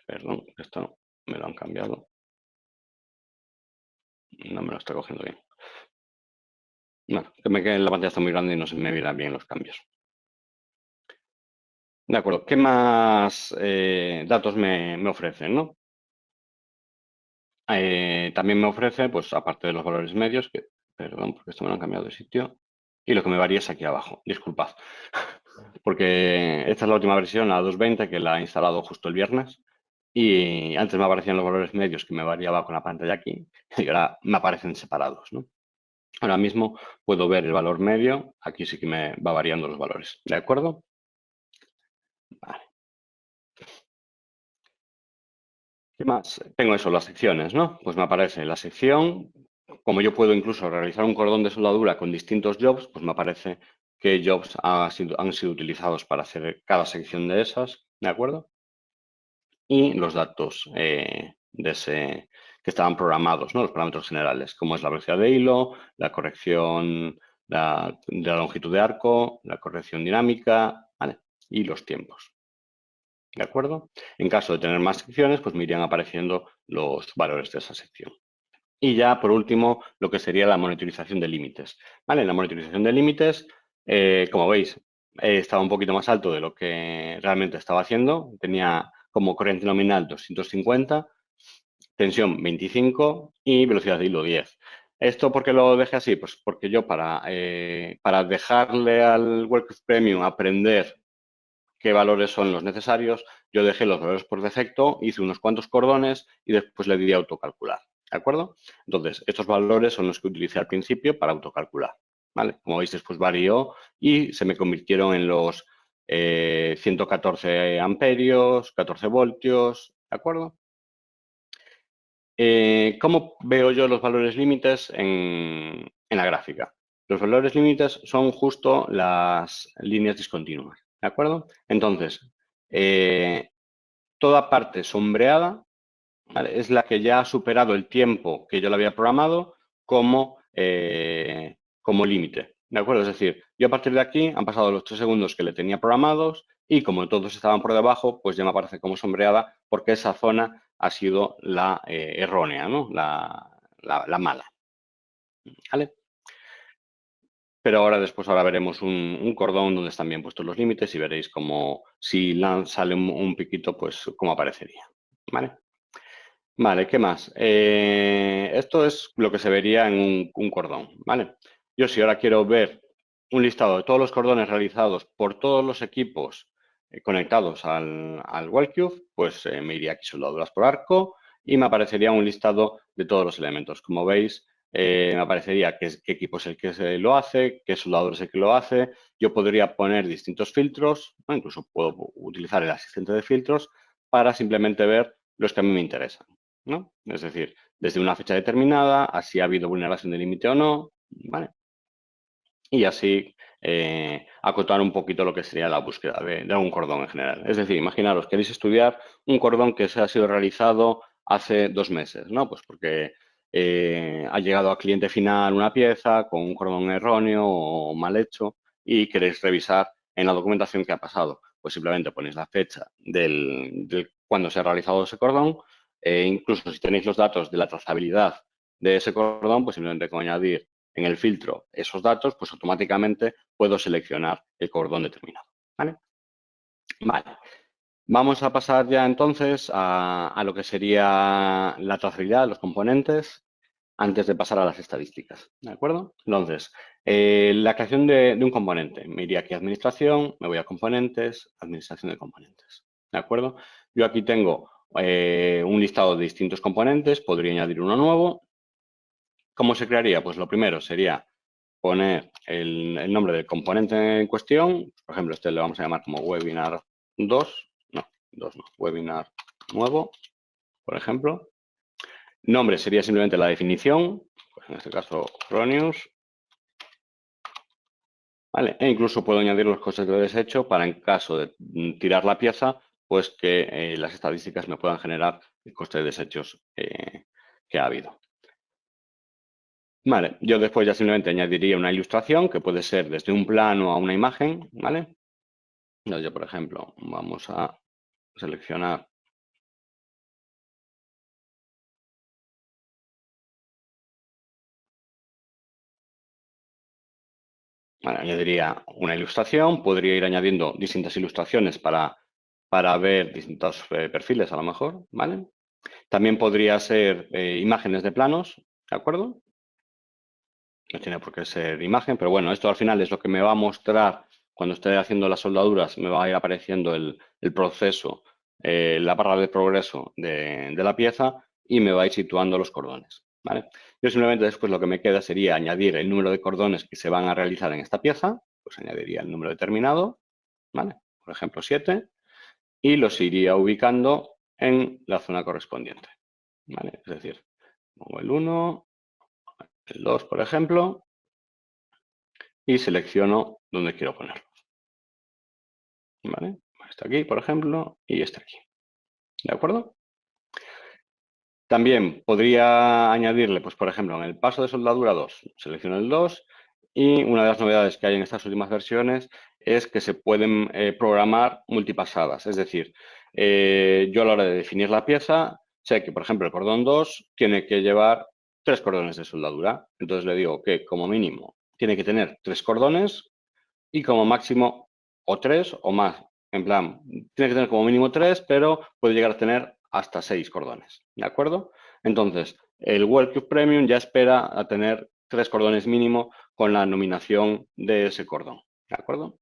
Perdón, esto me lo han cambiado. No me lo está cogiendo bien. Bueno, que me quede la pantalla está muy grande y no se me verán bien los cambios. De acuerdo, ¿qué más datos me ofrecen, no? También me ofrece, pues aparte de los valores medios, que, perdón, porque esto me lo han cambiado de sitio, y lo que me varía es aquí abajo, disculpad, porque esta es la última versión, la 2.20, que la he instalado justo el viernes, y antes me aparecían los valores medios que me variaba con la pantalla aquí, y ahora me aparecen separados, ¿no? Ahora mismo puedo ver el valor medio, aquí sí que me va variando los valores, ¿de acuerdo? Vale. ¿Qué más? Tengo eso, las secciones, ¿no? Pues me aparece la sección, como yo puedo incluso realizar un cordón de soldadura con distintos jobs, pues me aparece qué jobs han sido utilizados para hacer cada sección de esas, ¿de acuerdo? Y los datos que estaban programados, ¿no? Los parámetros generales, como es la velocidad de hilo, la corrección de la longitud de arco, la corrección dinámica, ¿vale? Y los tiempos. ¿De acuerdo? En caso de tener más secciones, pues me irían apareciendo los valores de esa sección. Y ya, por último, lo que sería la monitorización de límites. ¿Vale? La monitorización de límites, como veis, estaba un poquito más alto de lo que realmente estaba haciendo. Tenía como corriente nominal 250, tensión 25 y velocidad de hilo 10. ¿Esto por qué lo dejé así? Pues porque yo para dejarle al WordPress Premium aprender qué valores son los necesarios, yo dejé los valores por defecto, hice unos cuantos cordones y después le di a autocalcular. ¿De acuerdo? Entonces, estos valores son los que utilicé al principio para autocalcular. ¿Vale? Como veis, después varió y se me convirtieron en los 114 amperios, 14 voltios. ¿De acuerdo? ¿Cómo veo yo los valores límites en la gráfica? Los valores límites son justo las líneas discontinuas, ¿de acuerdo? Entonces, toda parte sombreada, ¿vale? Es la que ya ha superado el tiempo que yo le había programado como límite, ¿de acuerdo? Es decir, yo a partir de aquí han pasado los 3 segundos que le tenía programados y como todos estaban por debajo, pues ya me aparece como sombreada porque esa zona ha sido la errónea, ¿no? La mala, ¿vale? Pero ahora veremos un cordón donde están bien puestos los límites y veréis cómo si sale un piquito, pues cómo aparecería, ¿vale? Vale, ¿qué más? Esto es lo que se vería en un cordón, ¿vale? Yo si ahora quiero ver un listado de todos los cordones realizados por todos los equipos conectados al Wallcube, pues me iría aquí soldaduras por arco y me aparecería un listado de todos los elementos. Como veis, me aparecería qué equipo es el que lo hace, qué soldador es el que lo hace. Yo podría poner distintos filtros, ¿no? Incluso puedo utilizar el asistente de filtros para simplemente ver los que a mí me interesan, ¿no? Es decir, desde una fecha determinada, así ha habido vulneración de límite o no, ¿vale? Y así acotar un poquito lo que sería la búsqueda de un cordón en general. Es decir, imaginaros, queréis estudiar un cordón que se ha sido realizado hace 2 meses, ¿no? Pues porque ha llegado al cliente final una pieza con un cordón erróneo o mal hecho y queréis revisar en la documentación qué ha pasado. Pues simplemente ponéis la fecha del cuando se ha realizado ese cordón. Incluso si tenéis los datos de la trazabilidad de ese cordón, pues simplemente con añadir en el filtro esos datos, pues automáticamente puedo seleccionar el cordón determinado. ¿Vale? Vale. Vamos a pasar ya entonces a lo que sería la trazabilidad de los componentes antes de pasar a las estadísticas. ¿De acuerdo? Entonces, la creación de un componente. Me iría aquí a administración, me voy a componentes, administración de componentes. ¿De acuerdo? Yo aquí tengo un listado de distintos componentes, podría añadir uno nuevo. ¿Cómo se crearía? Pues lo primero sería poner el nombre del componente en cuestión. Por ejemplo, este le vamos a llamar como webinar 2. No, 2 no. Webinar nuevo, por ejemplo. Nombre sería simplemente la definición. Pues en este caso, Fronius. ¿Vale? E incluso puedo añadir los costes de desecho para, en caso de tirar la pieza, pues que las estadísticas me puedan generar el coste de desechos que ha habido. Vale, yo después ya simplemente añadiría una ilustración que puede ser desde un plano a una imagen, ¿vale? Entonces yo, por ejemplo, vamos a seleccionar. Vale, añadiría una ilustración, podría ir añadiendo distintas ilustraciones para ver distintos perfiles a lo mejor, ¿vale? También podría ser imágenes de planos, ¿de acuerdo? No tiene por qué ser imagen, pero bueno, esto al final es lo que me va a mostrar cuando esté haciendo las soldaduras, me va a ir apareciendo el proceso, la barra de progreso de la pieza y me va a ir situando los cordones, ¿vale? Yo simplemente después lo que me queda sería añadir el número de cordones que se van a realizar en esta pieza, pues añadiría el número determinado, ¿vale? Por ejemplo, 7, y los iría ubicando en la zona correspondiente, ¿vale? Es decir, pongo el 1, el 2, por ejemplo, y selecciono dónde quiero ponerlo. ¿Vale? Está aquí, por ejemplo, y está aquí. ¿De acuerdo? También podría añadirle, pues por ejemplo, en el paso de soldadura 2, selecciono el 2 y una de las novedades que hay en estas últimas versiones es que se pueden programar multipasadas. Es decir, yo a la hora de definir la pieza, sé que, por ejemplo, el cordón 2 tiene que llevar 3 cordones de soldadura. Entonces le digo que como mínimo tiene que tener 3 cordones y como máximo o 3 o más. En plan, tiene que tener como mínimo 3, pero puede llegar a tener hasta 6 cordones. ¿De acuerdo? Entonces, el World Cube Premium ya espera a tener 3 cordones mínimo con la nominación de ese cordón. ¿De acuerdo?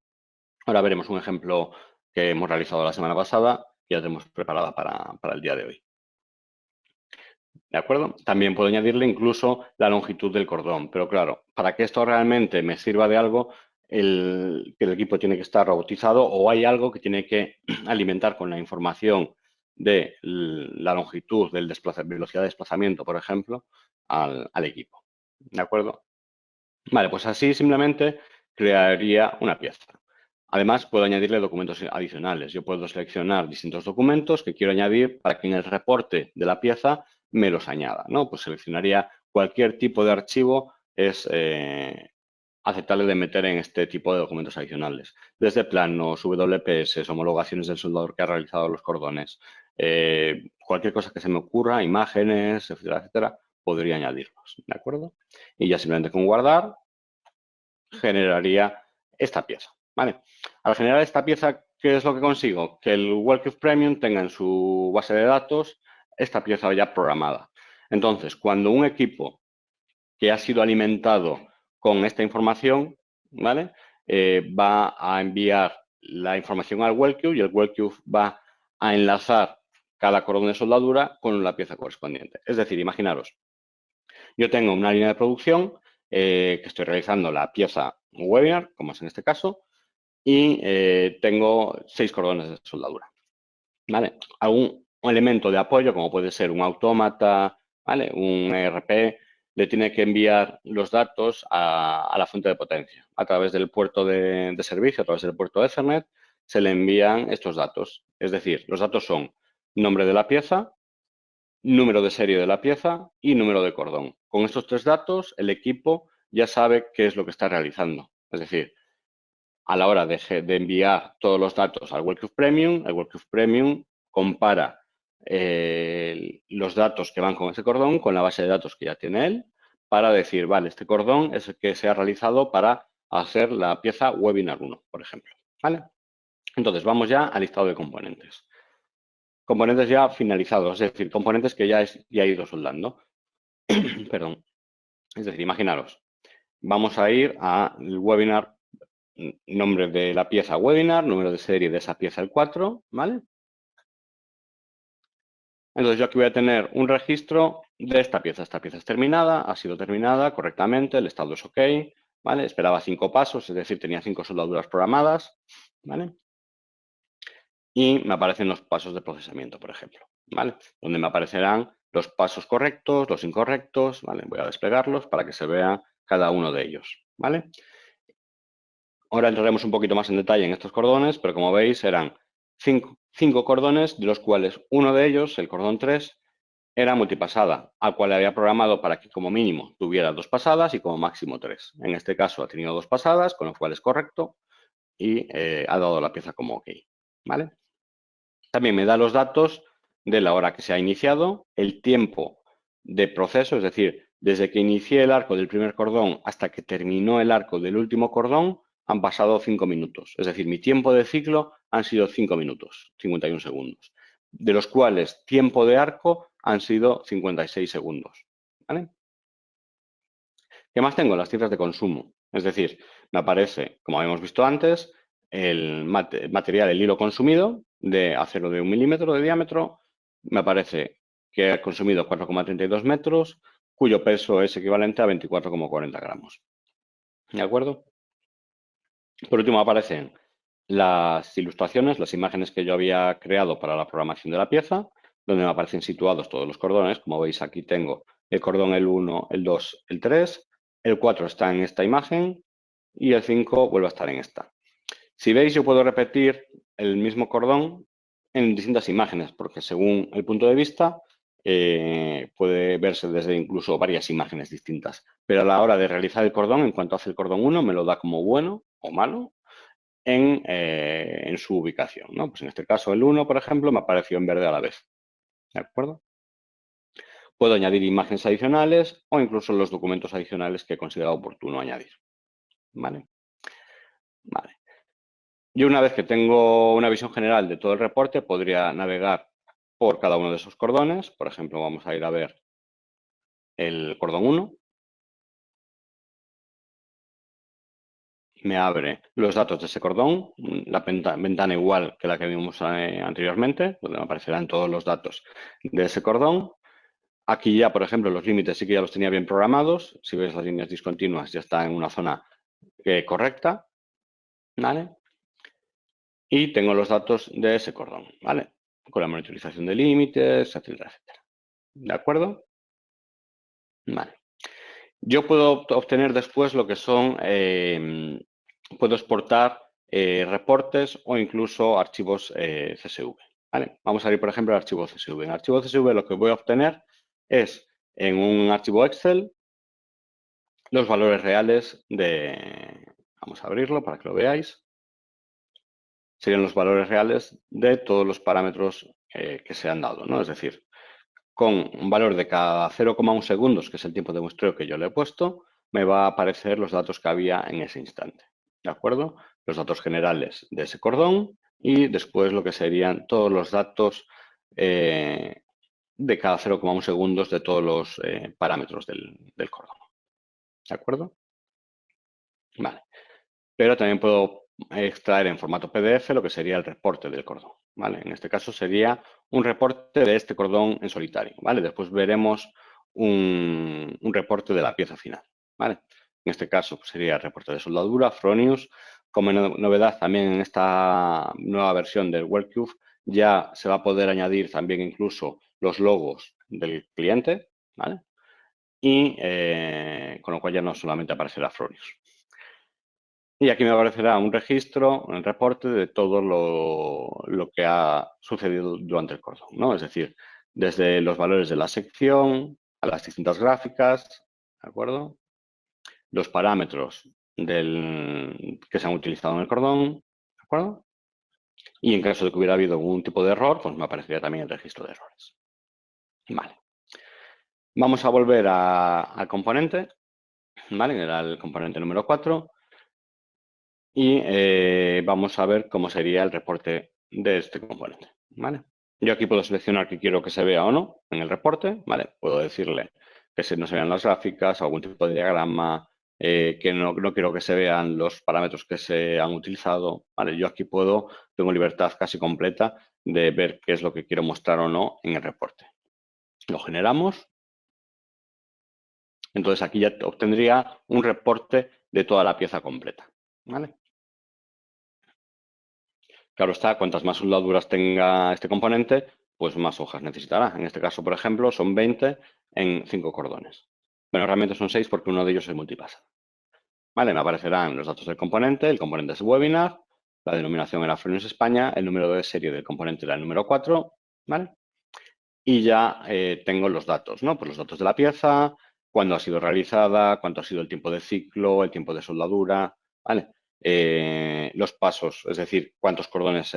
Ahora veremos un ejemplo que hemos realizado la semana pasada y ya tenemos preparada para el día de hoy. ¿De acuerdo? También puedo añadirle incluso la longitud del cordón, pero claro, para que esto realmente me sirva de algo, que el equipo tiene que estar robotizado o hay algo que tiene que alimentar con la información de la longitud del velocidad de desplazamiento, por ejemplo, al equipo. ¿De acuerdo? Vale, pues así simplemente crearía una pieza. Además, puedo añadirle documentos adicionales. Yo puedo seleccionar distintos documentos que quiero añadir para que en el reporte de la pieza me los añada, ¿no? Pues seleccionaría cualquier tipo de archivo es aceptable de meter en este tipo de documentos adicionales. Desde planos, WPS, homologaciones del soldador que ha realizado los cordones, cualquier cosa que se me ocurra, imágenes, etcétera, etcétera, podría añadirlos, ¿de acuerdo? Y ya simplemente con guardar generaría esta pieza, ¿vale? Al generar esta pieza, ¿qué es lo que consigo? Que el Wellcube Premium tenga en su base de datos esta pieza ya programada. Entonces, cuando un equipo que ha sido alimentado con esta información, ¿vale? Va a enviar la información al Wellcube y el Wellcube va a enlazar cada cordón de soldadura con la pieza correspondiente. Es decir, imaginaros, yo tengo una línea de producción que estoy realizando la pieza webinar, como es en este caso, y tengo 6 cordones de soldadura. ¿Vale? Algún elemento de apoyo, como puede ser un autómata, ¿vale? Un ERP, le tiene que enviar los datos a la fuente de potencia. A través del puerto de servicio, a través del puerto Ethernet, se le envían estos datos. Es decir, los datos son nombre de la pieza, número de serie de la pieza y número de cordón. Con estos 3 datos, el equipo ya sabe qué es lo que está realizando. Es decir, a la hora de enviar todos los datos al Wellcube Premium, el Wellcube Premium compara los datos que van con ese cordón con la base de datos que ya tiene él para decir, vale, este cordón es el que se ha realizado para hacer la pieza Webinar 1, por ejemplo. ¿Vale? Entonces, vamos ya al listado de componentes. Componentes ya finalizados, es decir, componentes que ya he ido soldando. Perdón. Es decir, imaginaros, vamos a ir al webinar, nombre de la pieza webinar, número de serie de esa pieza el 4, ¿vale? Entonces yo aquí voy a tener un registro de esta pieza. Esta pieza es terminada, ha sido terminada correctamente, el estado es OK, ¿vale? Esperaba 5 pasos, es decir, tenía 5 soldaduras programadas, ¿vale? Y me aparecen los pasos de procesamiento, por ejemplo, ¿vale? Donde me aparecerán los pasos correctos, los incorrectos, ¿vale? Voy a desplegarlos para que se vea cada uno de ellos, ¿vale? Ahora entraremos un poquito más en detalle en estos cordones, pero como veis eran 5 cordones, de los cuales uno de ellos, el cordón 3, era multipasada, al cual le había programado para que como mínimo tuviera 2 pasadas y como máximo 3. En este caso ha tenido 2 pasadas, con lo cual es correcto y ha dado la pieza como OK, ¿vale? También me da los datos de la hora que se ha iniciado, el tiempo de proceso, es decir, desde que inicié el arco del primer cordón hasta que terminó el arco del último cordón, han pasado 5 minutos. Es decir, mi tiempo de ciclo han sido 5 minutos, 51 segundos, de los cuales tiempo de arco han sido 56 segundos. ¿Vale? ¿Qué más tengo? Las cifras de consumo. Es decir, me aparece, como habíamos visto antes, el material, el hilo consumido de acero de 1 milímetro de diámetro. Me aparece que ha consumido 4,32 metros, cuyo peso es equivalente a 24,40 gramos. ¿De acuerdo? Por último aparecen las ilustraciones, las imágenes que yo había creado para la programación de la pieza, donde me aparecen situados todos los cordones. Como veis, aquí tengo el cordón, el 1, el 2, el 3, el 4 está en esta imagen y el 5 vuelve a estar en esta. Si veis, yo puedo repetir el mismo cordón en distintas imágenes, porque según el punto de vista puede verse desde incluso varias imágenes distintas. Pero a la hora de realizar el cordón, en cuanto hace el cordón 1, me lo da como bueno o malo en su ubicación, ¿no? Pues en este caso el 1, por ejemplo, me apareció en verde a la vez. ¿De acuerdo? Puedo añadir imágenes adicionales o incluso los documentos adicionales que he considerado oportuno añadir. ¿Vale? Vale. Yo una vez que tengo una visión general de todo el reporte, podría navegar por cada uno de esos cordones. Por ejemplo, vamos a ir a ver el cordón 1. Me abre los datos de ese cordón, la ventana igual que la que vimos anteriormente, donde me aparecerán todos los datos de ese cordón. Aquí ya, por ejemplo, los límites sí que ya los tenía bien programados. Si veis las líneas discontinuas, ya está en una zona correcta, ¿vale? Y tengo los datos de ese cordón, ¿vale? Con la monitorización de límites, etcétera, etcétera. ¿De acuerdo? Vale. Yo puedo obtener después lo que son, puedo exportar reportes o incluso archivos CSV. ¿Vale? Vamos a ir, por ejemplo, al archivo CSV. En el archivo CSV lo que voy a obtener es en un archivo Excel los valores reales de... Vamos a abrirlo para que lo veáis. Serían los valores reales de todos los parámetros que se han dado, ¿no? Es decir, con un valor de cada 0,1 segundos, que es el tiempo de muestreo que yo le he puesto, me va a aparecer los datos que había en ese instante. ¿De acuerdo? Los datos generales de ese cordón y después lo que serían todos los datos de cada 0,1 segundos de todos los parámetros del cordón. ¿De acuerdo? Vale. Pero también puedo extraer en formato PDF lo que sería el reporte del cordón, ¿vale? En este caso sería un reporte de este cordón en solitario, ¿vale? Después veremos un reporte de la pieza final, ¿vale? En este caso pues, sería el reporte de soldadura, Fronius. Como novedad también en esta nueva versión del WorkCube ya se va a poder añadir también incluso los logos del cliente, ¿vale? Y con lo cual ya no solamente aparecerá Fronius. Y aquí me aparecerá un registro, un reporte de todo lo que ha sucedido durante el cordón, ¿no? Es decir, desde los valores de la sección a las distintas gráficas, ¿de acuerdo? Los parámetros que se han utilizado en el cordón, ¿de acuerdo? Y en caso de que hubiera habido algún tipo de error, pues me aparecería también el registro de errores. Vale. Vamos a volver al componente, ¿vale? Era el componente número 4. Y vamos a ver cómo sería el reporte de este componente, ¿vale? Yo aquí puedo seleccionar que quiero que se vea o no en el reporte, ¿vale? Puedo decirle que no se vean las gráficas, algún tipo de diagrama, que no quiero que se vean los parámetros que se han utilizado, ¿vale? Yo aquí tengo libertad casi completa de ver qué es lo que quiero mostrar o no en el reporte. Lo generamos. Entonces aquí ya obtendría un reporte de toda la pieza completa, ¿vale? Claro está, cuantas más soldaduras tenga este componente, pues más hojas necesitará. En este caso, por ejemplo, son 20 en 5 cordones. Bueno, realmente son 6 porque uno de ellos es multipasa. Vale, me aparecerán los datos del componente, el componente es webinar, la denominación era Frenius España, el número de serie del componente era el número 4, ¿vale? Y ya tengo los datos, ¿no? Pues los datos de la pieza, cuándo ha sido realizada, cuánto ha sido el tiempo de ciclo, el tiempo de soldadura, ¿vale? Los pasos, es decir, cuántos cordones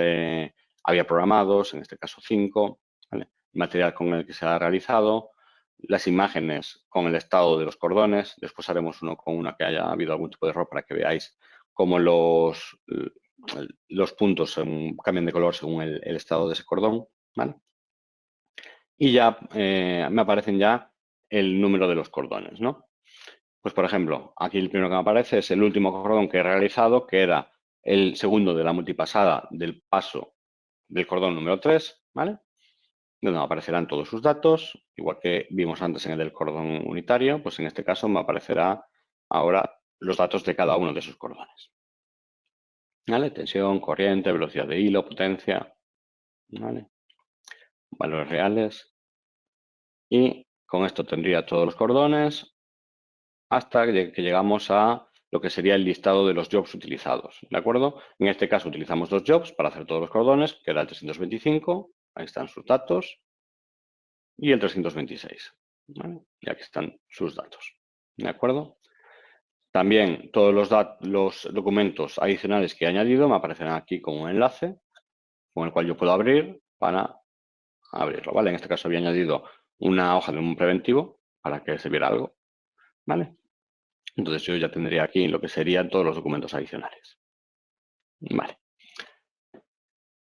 había programados, en este caso 5, ¿vale? El material con el que se ha realizado, las imágenes con el estado de los cordones, después haremos uno con una que haya habido algún tipo de error para que veáis cómo los puntos cambian de color según el estado de ese cordón, ¿vale? Y ya me aparecen ya el número de los cordones, ¿no? Pues, por ejemplo, aquí el primero que me aparece es el último cordón que he realizado, que era el segundo de la multipasada del paso del cordón número 3, ¿vale? Donde me aparecerán todos sus datos, igual que vimos antes en el del cordón unitario, pues en este caso me aparecerá ahora los datos de cada uno de esos cordones. ¿Vale? Tensión, corriente, velocidad de hilo, potencia, ¿vale? Valores reales. Y con esto tendría todos los cordones hasta que llegamos a lo que sería el listado de los jobs utilizados, ¿de acuerdo? En este caso utilizamos 2 jobs para hacer todos los cordones, que era el 325, ahí están sus datos, y el 326, ¿vale? Y aquí están sus datos, ¿de acuerdo? También todos los documentos adicionales que he añadido me aparecerán aquí como un enlace con el cual yo puedo abrir para abrirlo, ¿vale? En este caso había añadido una hoja de un preventivo para que se viera algo, ¿vale? Entonces yo ya tendría aquí lo que serían todos los documentos adicionales. Vale.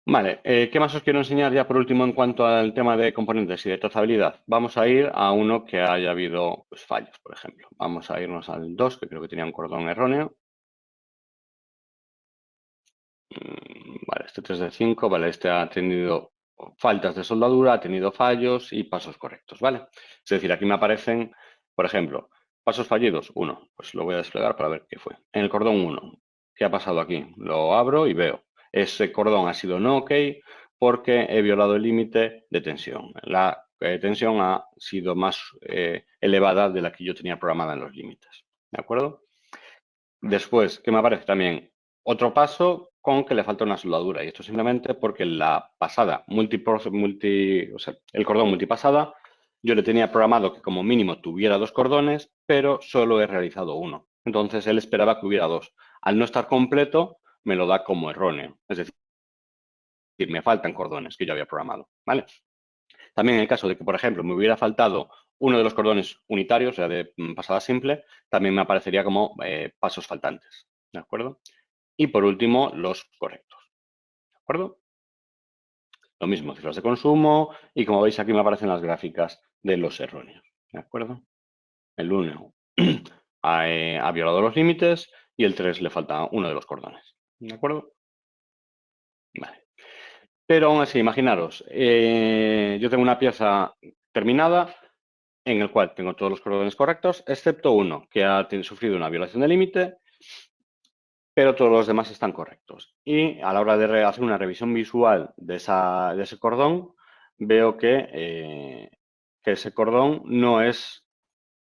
Vale, ¿qué más os quiero enseñar ya por último en cuanto al tema de componentes y de trazabilidad? Vamos a ir a uno que haya habido pues, fallos, por ejemplo. Vamos a irnos al 2, que creo que tenía un cordón erróneo. Vale, este 3 de 5, vale, este ha tenido faltas de soldadura, ha tenido fallos y pasos correctos, ¿vale? Es decir, aquí me aparecen, por ejemplo, pasos fallidos, 1, pues lo voy a desplegar para ver qué fue. En el cordón 1, ¿qué ha pasado aquí? Lo abro y veo. Ese cordón ha sido no ok porque he violado el límite de tensión. La tensión ha sido más elevada de la que yo tenía programada en los límites, ¿de acuerdo? Después, ¿qué me aparece también? Otro paso con que le falta una soldadura. Y esto simplemente porque la pasada o sea, el cordón multipasada, yo le tenía programado que como mínimo tuviera 2 cordones, pero solo he realizado uno. Entonces él esperaba que hubiera 2. Al no estar completo, me lo da como erróneo. Es decir, me faltan cordones que yo había programado, ¿vale? También en el caso de que, por ejemplo, me hubiera faltado uno de los cordones unitarios, o sea, de pasada simple, también me aparecería como pasos faltantes, ¿de acuerdo? Y por último, los correctos, ¿de acuerdo? Lo mismo, cifras de consumo y como veis aquí me aparecen las gráficas de los erróneos, ¿de acuerdo? El 1 ha violado los límites y el 3 le falta uno de los cordones, ¿de acuerdo? Vale. Pero aún así, imaginaros, yo tengo una pieza terminada en el cual tengo todos los cordones correctos, excepto uno que ha sufrido una violación de límite, pero todos los demás están correctos. Y a la hora de hacer una revisión visual de ese cordón, veo que ese cordón no es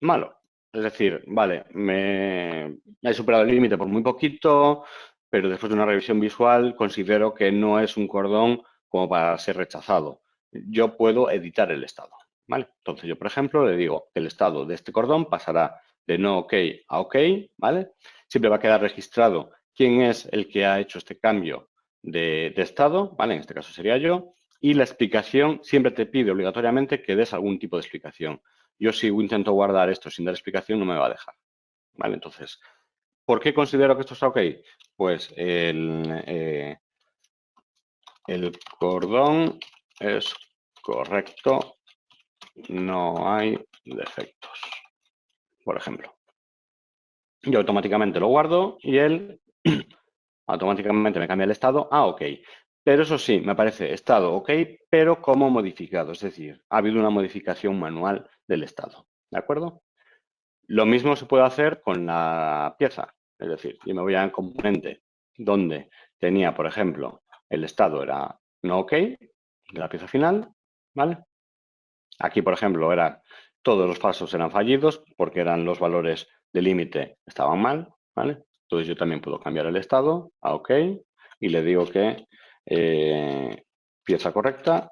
malo. Es decir, vale, me he superado el límite por muy poquito, pero después de una revisión visual considero que no es un cordón como para ser rechazado. Yo puedo editar el estado, ¿vale? Entonces yo, por ejemplo, le digo que el estado de este cordón pasará de no OK a OK, ¿vale? Siempre va a quedar registrado quién es el que ha hecho este cambio de estado, ¿vale? En este caso sería yo. Y la explicación siempre te pide obligatoriamente que des algún tipo de explicación. Yo si intento guardar esto sin dar explicación no me va a dejar, ¿vale? Entonces, ¿por qué considero que esto está OK? Pues el cordón es correcto, no hay defectos, por ejemplo. Yo automáticamente lo guardo y él automáticamente me cambia el estado a OK. Pero eso sí, me aparece estado OK, pero como modificado. Es decir, ha habido una modificación manual del estado. ¿De acuerdo? Lo mismo se puede hacer con la pieza. Es decir, yo me voy a componente donde tenía, por ejemplo, el estado era no OK de la pieza final, ¿vale? Aquí, por ejemplo, todos los pasos eran fallidos porque eran los valores de límite estaban mal, ¿vale? Entonces yo también puedo cambiar el estado a OK y le digo que pieza correcta,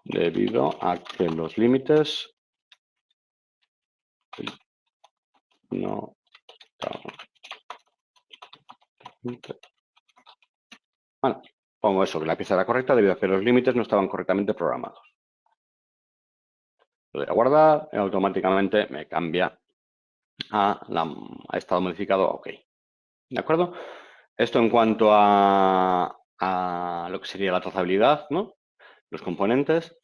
debido a que los límites no estaban. Bueno, pongo eso, que la pieza era correcta debido a que los límites no estaban correctamente programados. Lo doy a guardar y automáticamente me cambia a estado modificado a OK. ¿De acuerdo? Esto en cuanto a lo que sería la trazabilidad, ¿no? Los componentes.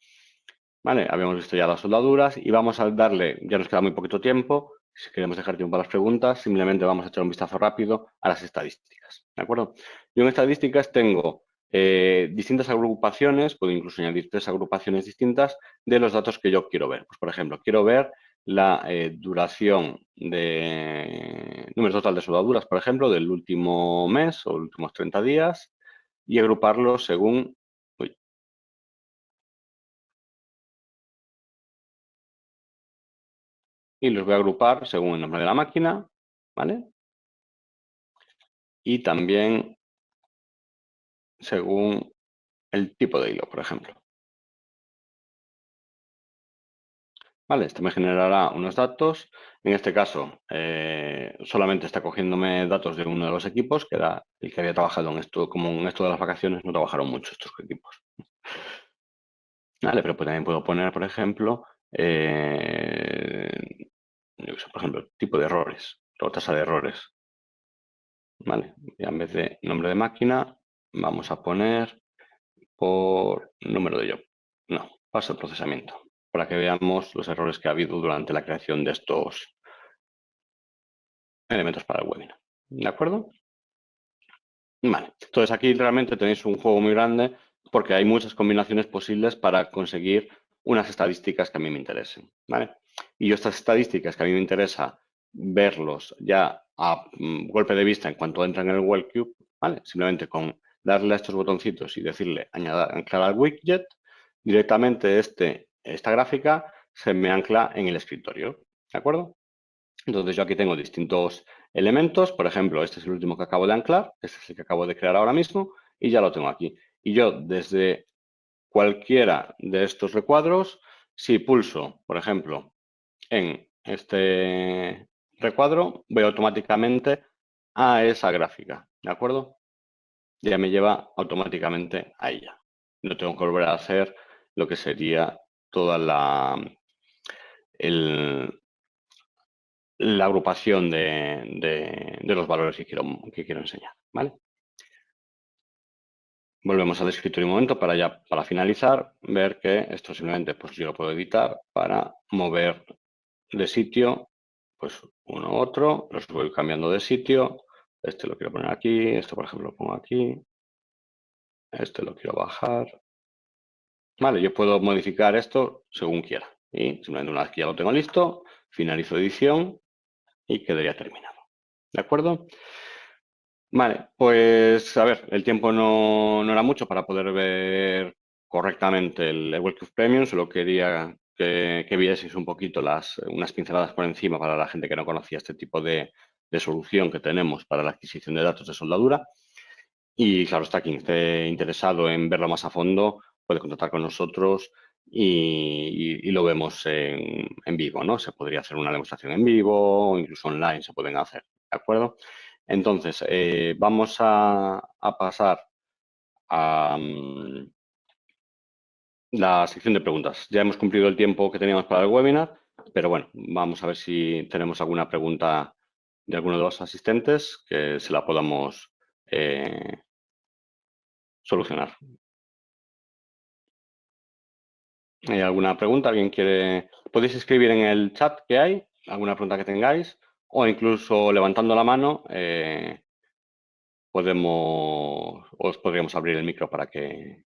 Vale, habíamos visto ya las soldaduras y vamos a darle, ya nos queda muy poquito tiempo. Si queremos dejar tiempo para las preguntas, simplemente vamos a echar un vistazo rápido a las estadísticas. ¿De acuerdo? Yo en estadísticas tengo distintas agrupaciones, puedo incluso añadir 3 agrupaciones distintas de los datos que yo quiero ver. Pues, por ejemplo, quiero ver la duración de número total de soldaduras, por ejemplo, del último mes o últimos 30 días y agruparlos según... Uy, y los voy a agrupar según el nombre de la máquina, ¿vale? Y también según el tipo de hilo, por ejemplo. Vale, esto me generará unos datos. En este caso, solamente está cogiéndome datos de uno de los equipos, que era el que había trabajado en esto. Como en esto de las vacaciones no trabajaron mucho estos equipos. Vale, pero pues también puedo poner, por ejemplo, yo qué sé, por ejemplo, tipo de errores, o tasa de errores. Vale, y en vez de nombre de máquina, vamos a poner por número de job. No, paso de procesamiento, para que veamos los errores que ha habido durante la creación de estos elementos para el webinar. ¿De acuerdo? Vale, entonces aquí realmente tenéis un juego muy grande porque hay muchas combinaciones posibles para conseguir unas estadísticas que a mí me interesen, ¿vale? Y yo estas estadísticas que a mí me interesa verlos ya a golpe de vista en cuanto entran en el WellCube, ¿vale? Simplemente con darle a estos botoncitos y decirle anclar al widget, directamente esta gráfica se me ancla en el escritorio, ¿de acuerdo? Entonces yo aquí tengo distintos elementos, por ejemplo, este es el último que acabo de anclar, este es el que acabo de crear ahora mismo y ya lo tengo aquí. Y yo desde cualquiera de estos recuadros, si pulso, por ejemplo, en este recuadro, voy automáticamente a esa gráfica, ¿de acuerdo? Ya me lleva automáticamente a ella. No tengo que volver a hacer lo que sería toda la agrupación de los valores que quiero enseñar, ¿vale? Volvemos al escritorio un momento para finalizar, ver que esto simplemente pues yo lo puedo editar para mover de sitio, pues uno u otro, los voy cambiando de sitio, este lo quiero poner aquí, esto por ejemplo lo pongo aquí, este lo quiero bajar, vale, yo puedo modificar esto según quiera y simplemente una vez que ya lo tengo listo, finalizo edición y quedaría terminado, ¿de acuerdo? Vale, pues a ver, el tiempo no era mucho para poder ver correctamente el WellCube Premium, solo quería que vieseis un poquito unas pinceladas por encima para la gente que no conocía este tipo de solución que tenemos para la adquisición de datos de soldadura. Y claro, está quien esté interesado en verlo más a fondo, puede contactar con nosotros y lo vemos en vivo, ¿no? Se podría hacer una demostración en vivo o incluso online se pueden hacer, ¿de acuerdo? Entonces, vamos a pasar a la sección de preguntas. Ya hemos cumplido el tiempo que teníamos para el webinar, pero bueno, vamos a ver si tenemos alguna pregunta de alguno de los asistentes que se la podamos solucionar. ¿Hay alguna pregunta? ¿Alguien quiere? Podéis escribir en el chat que hay, alguna pregunta que tengáis, o incluso levantando la mano os podríamos abrir el micro para que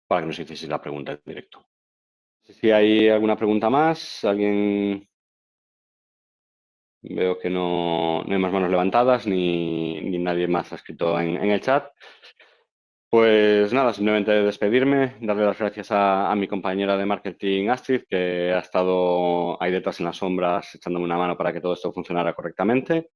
nos hicieseis la pregunta en directo. Si hay alguna pregunta más, alguien... Veo que no hay más manos levantadas ni nadie más ha escrito en el chat. Pues nada, simplemente despedirme, darle las gracias a mi compañera de marketing, Astrid, que ha estado ahí detrás en las sombras echándome una mano para que todo esto funcionara correctamente.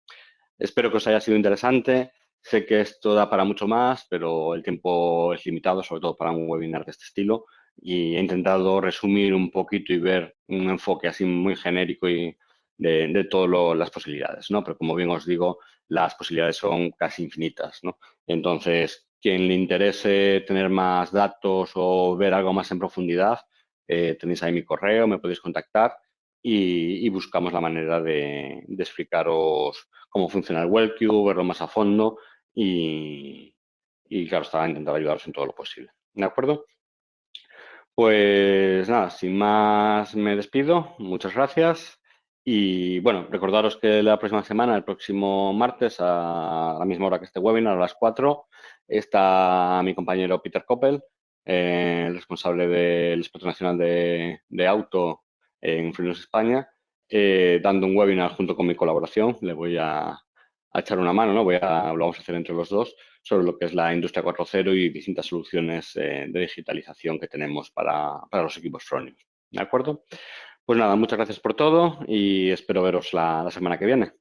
Espero que os haya sido interesante. Sé que esto da para mucho más, pero el tiempo es limitado, sobre todo para un webinar de este estilo. Y he intentado resumir un poquito y ver un enfoque así muy genérico y de todas las posibilidades, ¿no? Pero como bien os digo, las posibilidades son casi infinitas, ¿no? Entonces, quien le interese tener más datos o ver algo más en profundidad, tenéis ahí mi correo, me podéis contactar y buscamos la manera de explicaros cómo funciona el WellQ, verlo más a fondo y claro, estaba intentando ayudaros en todo lo posible. ¿De acuerdo? Pues nada, sin más me despido. Muchas gracias. Y bueno, recordaros que la próxima semana, el próximo martes, a la misma hora que este webinar, a las 4, está mi compañero Peter Koppel, el responsable del Experto Nacional de Auto en Freelance España, dando un webinar junto con mi colaboración. Le voy a echar una mano, ¿no? Lo vamos a hacer entre los dos sobre lo que es la industria 4.0 y distintas soluciones de digitalización que tenemos para los equipos Fronius. ¿De acuerdo? Pues nada, muchas gracias por todo y espero veros la semana que viene.